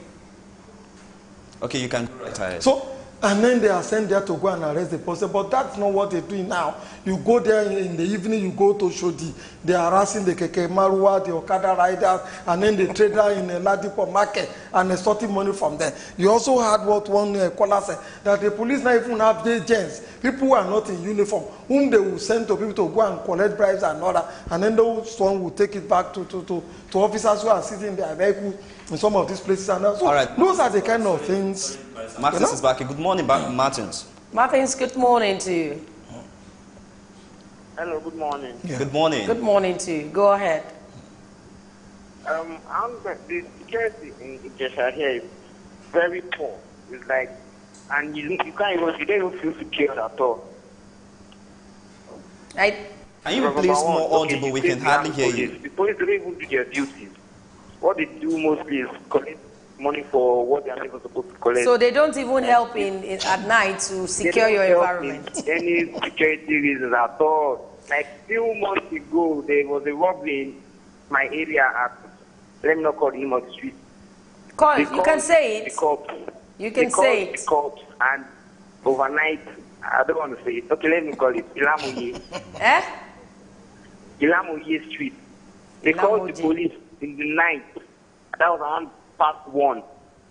Okay, you can go right ahead. So, and then they are sent there to go and arrest the person. But that's not what they're doing now. You go there in the evening, you go to Shodi. They are harassing the Keke Marua, the Okada riders, and then the trader in the Ladipo market and extorting money from them. You also had what one caller said, that the police not even have agents, people who are not in uniform, whom they will send to people to go and collect bribes and all that, and then those one will take it back to officers who are sitting in their vehicles in some of these places. And so all right. Those are the kind of things. Martins is back. Good morning, Martins. Martins, good morning to you. Hello, good morning. Yeah. Good morning. Good morning to you. Go ahead. The security in Jesha here is very poor. It's like, and you don't even feel secure at all. Can you please more audible? We can hardly hear you. The police don't even do their duties. What they do mostly is collect money for what they are never supposed to collect. So they don't even help at night to secure your environment? Any security reasons at all. Like a few months ago, there was a robbery in my area at, let me not call him on the street. You can say it. You can say it. The cops, and overnight, I don't want to say it. Okay, let me call it Ilamuye. Ilamuye Street. They called the police in the night. That was around past 1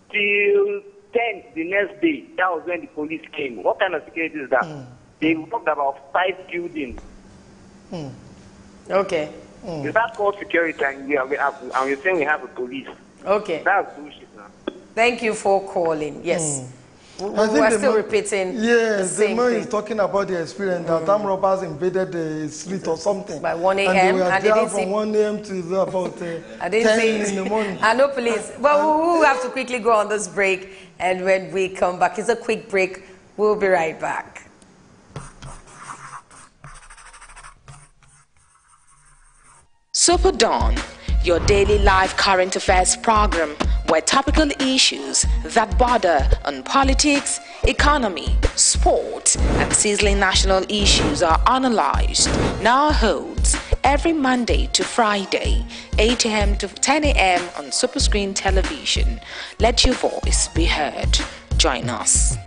till 10 the next day. That was when the police came. What kind of security is that? They walked about 5 buildings. Okay. Is that called security? And we're saying we have a police. Okay. That's bullshit now. Thank you for calling. Yes. We're still repeating. Yes, the man is talking about the experience that armed robbers invaded the street or something. By 1 a.m. And they were there from 1 a.m. to about 10 in the morning. I know, police. Well, we'll have to quickly go on this break. And when we come back, it's a quick break. We'll be right back. SuperDawn, your daily live current affairs program where topical issues that border on politics, economy, sport, and sizzling national issues are analyzed, now holds every Monday to Friday, 8 a.m. to 10 a.m. on Superscreen television. Let your voice be heard. Join us.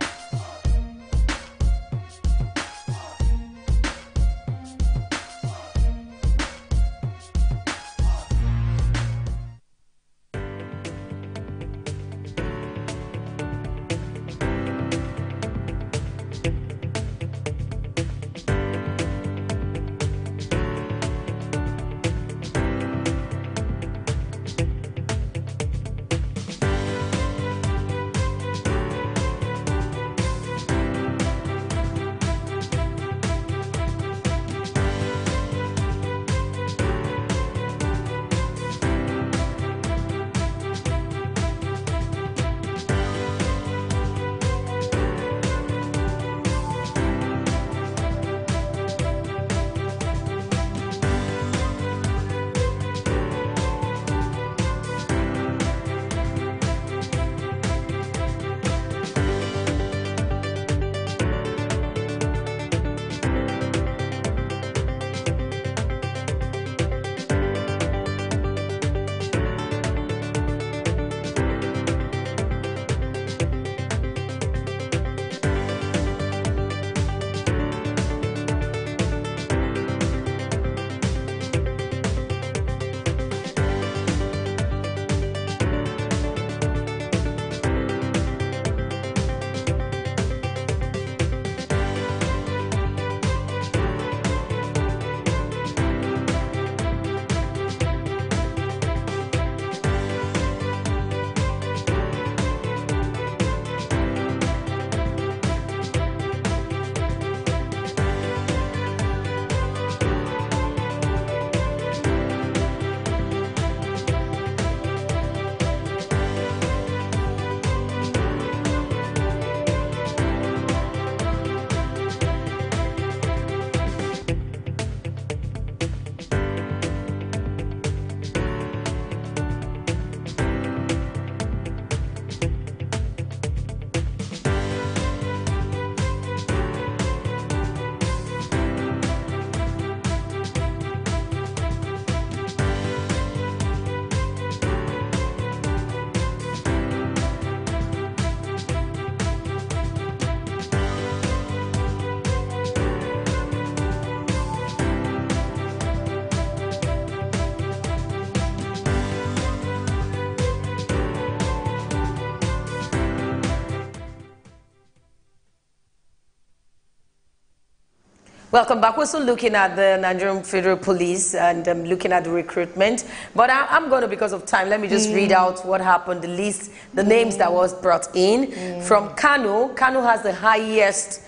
Welcome back. We're still looking at the Nigerian Federal Police and looking at the recruitment. But I'm going to, because of time, let me just read out what happened, the list, the names that was brought in. From Kano, Kano has the highest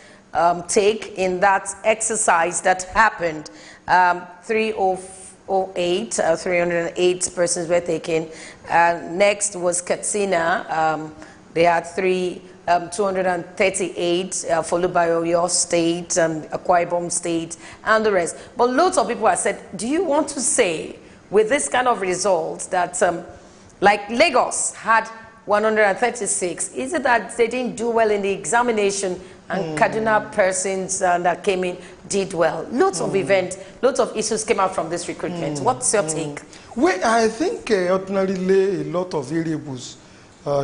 take in that exercise that happened. 308 persons were taken. Next was Katsina. They had 238, followed by Oyo State, Akwa Ibom State, and the rest. But loads of people have said, do you want to say, with this kind of results, that like Lagos had 136, is it that they didn't do well in the examination and Kaduna persons that came in did well? Lots of events, lots of issues came out from this recruitment. What's your take? Well, I think ordinarily a lot of variables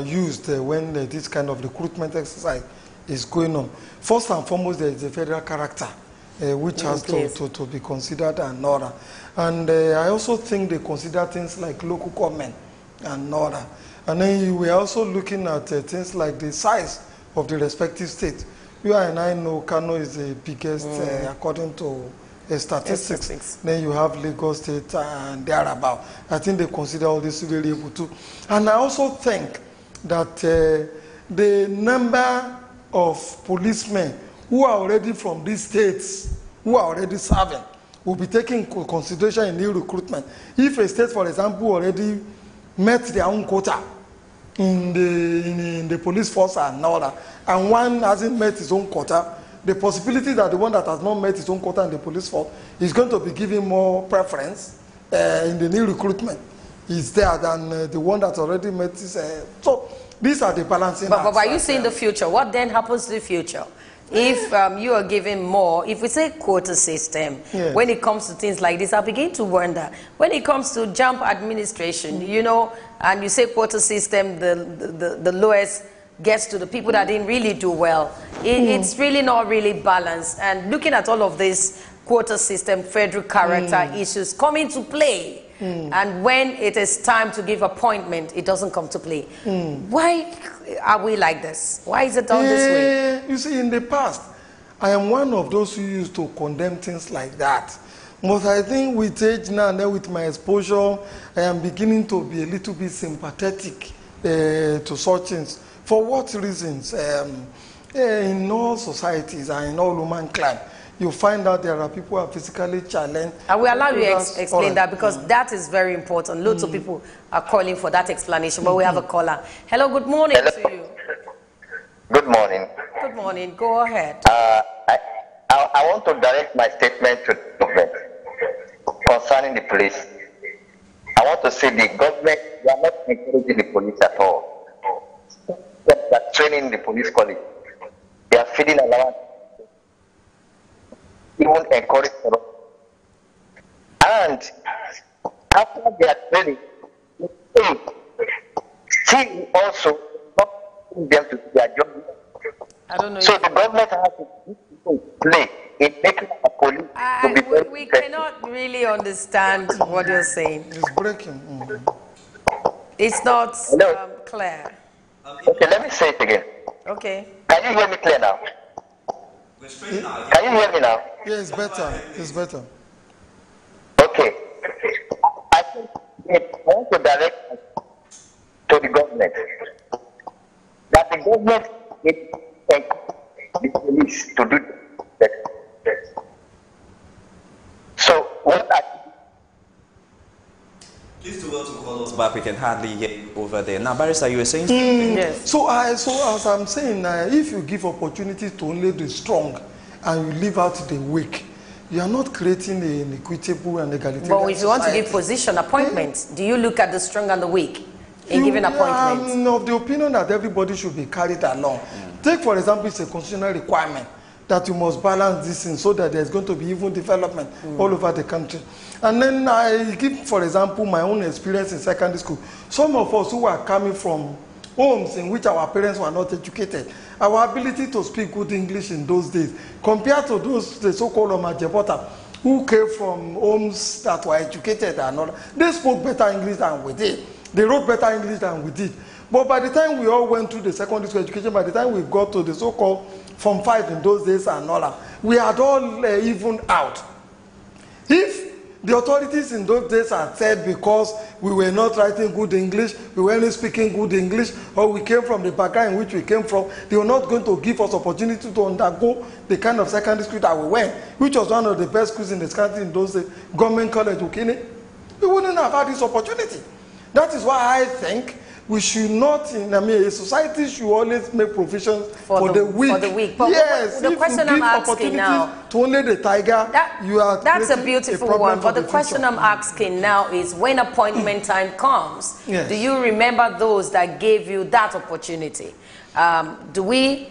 used when this kind of recruitment exercise is going on. First and foremost, there is the federal character, which has to be considered and all that. And I also think they consider things like local government and all that. And then we are also looking at things like the size of the respective states. You and I know Kano is the biggest according to statistics. Then you have Lagos State and thereabout. I think they consider all this variable too. And I also think that the number of policemen who are already from these states, who are already serving, will be taken into consideration in new recruitment. If a state, for example, already met their own quota in the police force and all that, and one hasn't met his own quota, the possibility that the one that has not met his own quota in the police force is going to be given more preference in the new recruitment is there than the one that already met his. So these are the balancing. But are you saying the future? What then happens to the future? If you are given more, if we say quota system, yes, when it comes to things like this, I begin to wonder, when it comes to jump administration, you know, and you say quota system, the lowest gets to the people that didn't really do well. It's really not really balanced. And looking at all of this quota system, federal character issues come into play. And when it is time to give appointment, it doesn't come to play. Why are we like this? Why is it done this way? You see, in the past, I am one of those who used to condemn things like that. But I think with age now and then with my exposure, I am beginning to be a little bit sympathetic to such things. For what reasons? In all societies and in all humankind, you find out there are people who are physically challenged. I will allow you to explain that because that is very important. Loads of people are calling for that explanation, but we have a caller. Hello, good morning to you. Good morning. Good morning. Go ahead. I want to direct my statement to the government concerning the police. I want to say the government, they are not encouraging the police at all. They are training the police college. They are feeding allowance. Even encourage them. And after they are training, still also not them to do their job. I don't know. So the government has to play in making a police to be we cannot really understand what you're saying. It's breaking. It's not clear. Okay, let me say it again. Okay. Can you hear me clear now? Can you hear me now? Yeah, it's better. It's better. Okay. I think I want to direct to the government that the government needs the police to do that. So what Please do well to call us back. We can hardly hear you over there. Now, Barrister, you were saying something? Yes. So as I'm saying, if you give opportunity to only the strong and you leave out the weak, you are not creating an equitable and egalitarian But if you want to society. give position appointments, do you look at the strong and the weak in giving appointments? I'm of the opinion that everybody should be carried along. Take, for example, it's a constitutional requirement that you must balance this in so that there's going to be even development all over the country. And then I give, for example, my own experience in secondary school. Some of us who are coming from homes in which our parents were not educated, our ability to speak good English in those days, compared to those, the so-called Omajebota, who came from homes that were educated and all, they spoke better English than we did. They wrote better English than we did. But by the time we all went through the secondary school education, by the time we got to the so-called Form 5 in those days and all that, we had all evened out. If the authorities in those days had said because we were not writing good English, we weren't speaking good English, or we came from the background in which we came from, they were not going to give us opportunity to undergo the kind of secondary school that we went, which was one of the best schools in this country in those days, Government College Ukene. We wouldn't have had this opportunity. That is why I think we should not, a society should always make provisions for the weak. For the weak. But yes, the question I'm asking now, to only the tiger, that's a beautiful one. But the question I'm asking now is, when appointment time comes, do you remember those that gave you that opportunity? Do we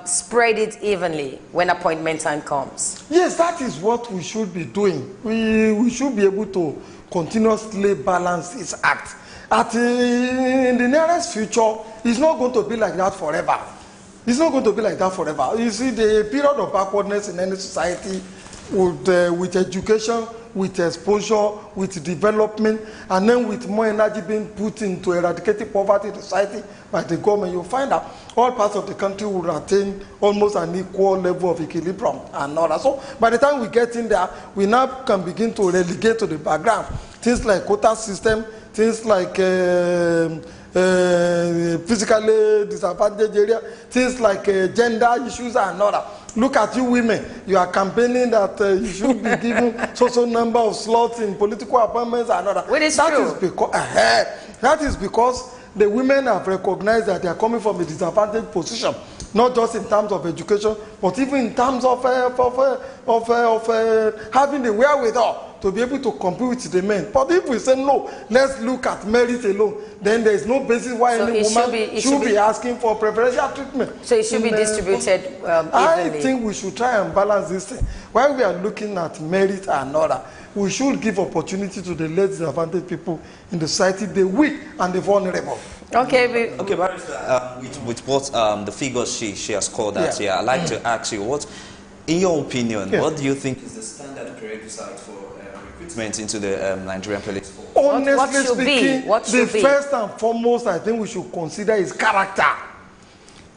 spread it evenly when appointment time comes? Yes, that is what we should be doing. We should be able to continuously balance this act. In the nearest future, it's not going to be like that forever. It's not going to be like that forever. You see, the period of backwardness in any society with education, with exposure, with development, and then with more energy being put into eradicating poverty in society by the government, you'll find that all parts of the country will attain almost an equal level of equilibrium and all that. So by the time we get in there, we now can begin to relegate to the background things like quota system, things like physically disadvantaged area, things like gender issues and all that. Look at you women, you are campaigning that you should be given so number of slots in political appointments and all that. Well, That is because the women have recognized that they are coming from a disadvantaged position, not just in terms of education, but even in terms of having the wherewithal to be able to compete with the men. But if we say no, let's look at merit alone, then there is no basis why any woman should be asking for preferential treatment. So it should be distributed evenly. I think we should try and balance this thing. While we are looking at merit and other, we should give opportunity to the less disadvantaged people in the society, the weak and the vulnerable. Okay, Barrister, with what the figures she has called out here, I'd like to ask you, what, in your opinion, what do you think is the standard prerequisite for recruitment into the Nigerian police force? Honestly speaking, the first and foremost I think we should consider is character.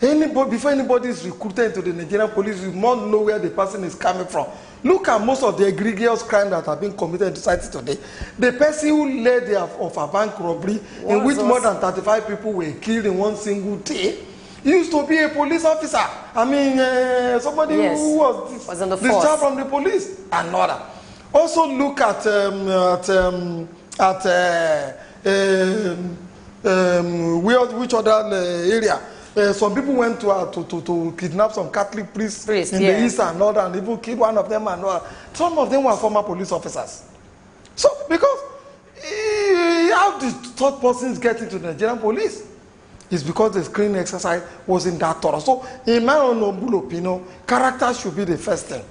Before anybody is recruited into the Nigerian police, you must know where the person is coming from. Look at most of the egregious crimes that have been committed in society today. The person who led of a bank robbery in which more than 35 people were killed in one single day used to be a police officer. I mean, somebody who was discharged from the police and all that. Also look at which other area. Some people went to kidnap some Catholic priests in the east and north, and even killed one of them and all. Some of them were former police officers. So, because how the third persons get into the Nigerian police is because the screening exercise was in that thorough. So, in my own humble opinion, character should be the first thing.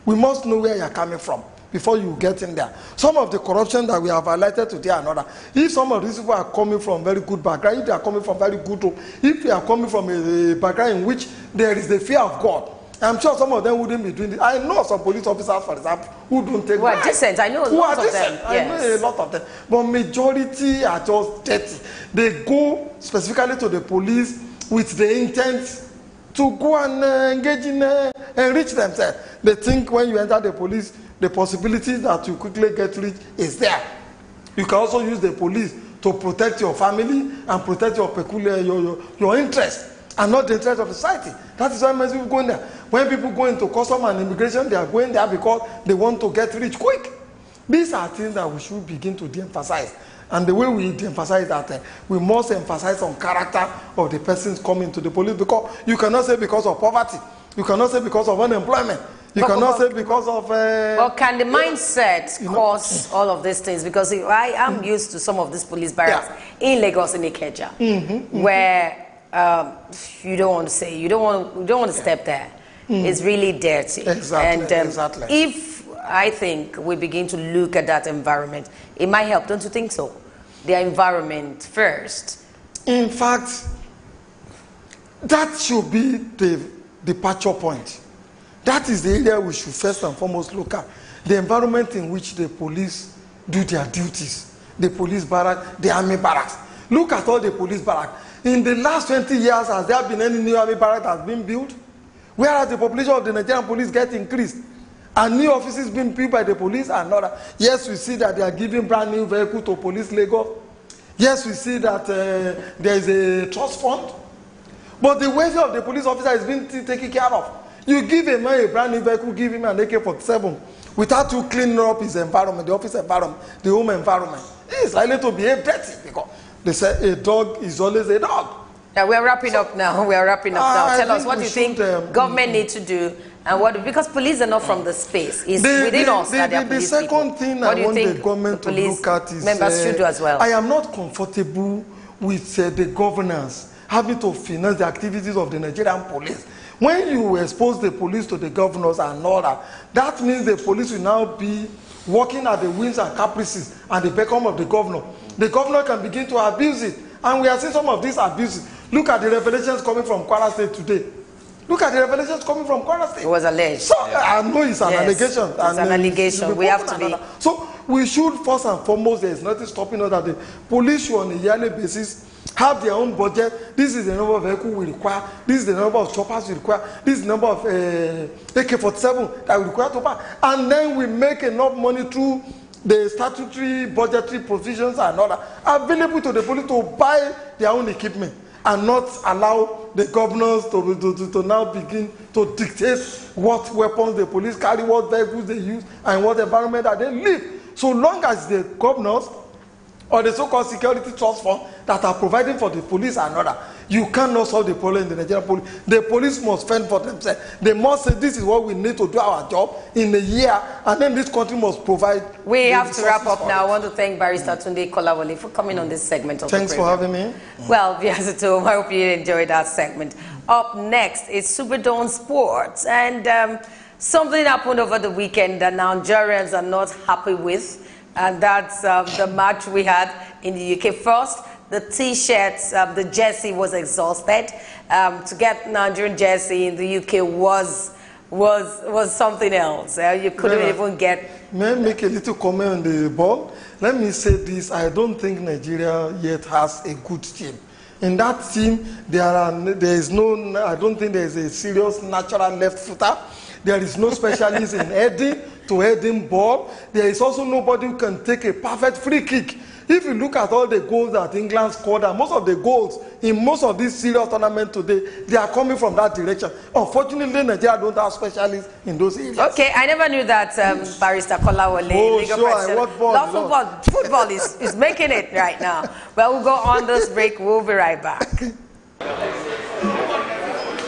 We must know where you're coming from before you get in there. Some of the corruption that we have highlighted today and other, if some of these people are coming from very good background, if they are coming from very good home, if they are coming from a background in which there is the fear of God, I'm sure some of them wouldn't be doing this. I know some police officers, for example, who don't take bribes. Decent. I know a lot of them. I know a lot of them. But majority are just dirty. They go specifically to the police with the intent to go and engage in enrich themselves. They think when you enter the police, the possibility that you quickly get rich is there. You can also use the police to protect your family and protect your peculiar your interest and not the interest of society. That is why many people go in there. When people go into custom and immigration, they are going there because they want to get rich quick. These are things that we should begin to de-emphasize. And the way we de-emphasize that, we must emphasize on character of the persons coming to the police, because you cannot say because of poverty, you cannot say because of unemployment, you cannot say because of... well, can the mindset cause all of these things? Because I am used to some of these police barracks in Lagos and Ikeja, where you don't want to say, you don't want to step there. It's really dirty. Exactly, and exactly. If I think we begin to look at that environment, it might help. Don't you think so? The environment first. In fact, that should be the departure point. That is the area we should first and foremost look at. The environment in which the police do their duties. The police barrack, the army barracks. Look at all the police barracks. In the last 20 years, has there been any new army barrack that has been built? Where has the population of the Nigerian police get increased? And new offices being built by the police and other. Yes, we see that they are giving brand new vehicle to police Lagos. Yes, we see that there is a trust fund. But the welfare of the police officer is being taken care of. You give a man a brand new vehicle, give him an AK-47 without you cleaning up his environment, the office environment, the home environment. It's likely to behave dirty because they say a dog is always a dog. Yeah, we're wrapping up now. We are wrapping up now. Tell us what you think government need to do, and what, because police are not from the space. It's within us that they are police people. The second thing I want the government to look at is members should do as well. I am not comfortable with the governance having to finance the activities of the Nigerian police. When you expose the police to the governors and all that, that means the police will now be working at the whims and caprices and the beckon of the governor. The governor can begin to abuse it. And we are seeing some of these abuses. Look at the revelations coming from Kwara State today. Look at the revelations coming from Kwara State. It was alleged. So, I know it's an allegation. It's an allegation. We have to be... So, we should, first and foremost, there is nothing stopping us that the police should on a yearly basis have their own budget. This is the number of vehicles we require. This is the number of choppers we require. This is the number of AK-47 that we require to buy. And then we make enough money through the statutory budgetary provisions and all that available to the police to buy their own equipment and not allow the governors to now begin to dictate what weapons the police carry, what vehicles they use, and what environment that they live. So long as the governors or the so-called security trust fund that are providing for the police and other, you cannot solve the problem in the Nigerian police. The police must fend for themselves. They must say this is what we need to do our job in a year, and then this country must provide. We have to wrap up now. I want to thank Barrister Tunde Kolawole for coming on this segment of Thanks the program. for having me. Well, viewers at home, I hope you enjoyed that segment. Up next is SuperDawn Sports, and something happened over the weekend that Nigerians are not happy with, and that's the match we had in the UK. First, the T-shirts, the jersey was exhausted. To get Nigerian jersey in the UK was something else. You couldn't even get. May I make a little comment on the ball? Let me say this: I don't think Nigeria yet has a good team. In that team, I don't think there is a serious natural left footer. There is no specialist in heading to heading ball. There is also nobody who can take a perfect free kick. If you look at all the goals that England scored, and most of the goals in most of these serious tournaments today, they are coming from that direction. Unfortunately, Nigeria don't have specialists in those areas. Okay, I never knew that Barrister Kolawole. Football is making it right now. Well, we'll go on this break. We'll be right back.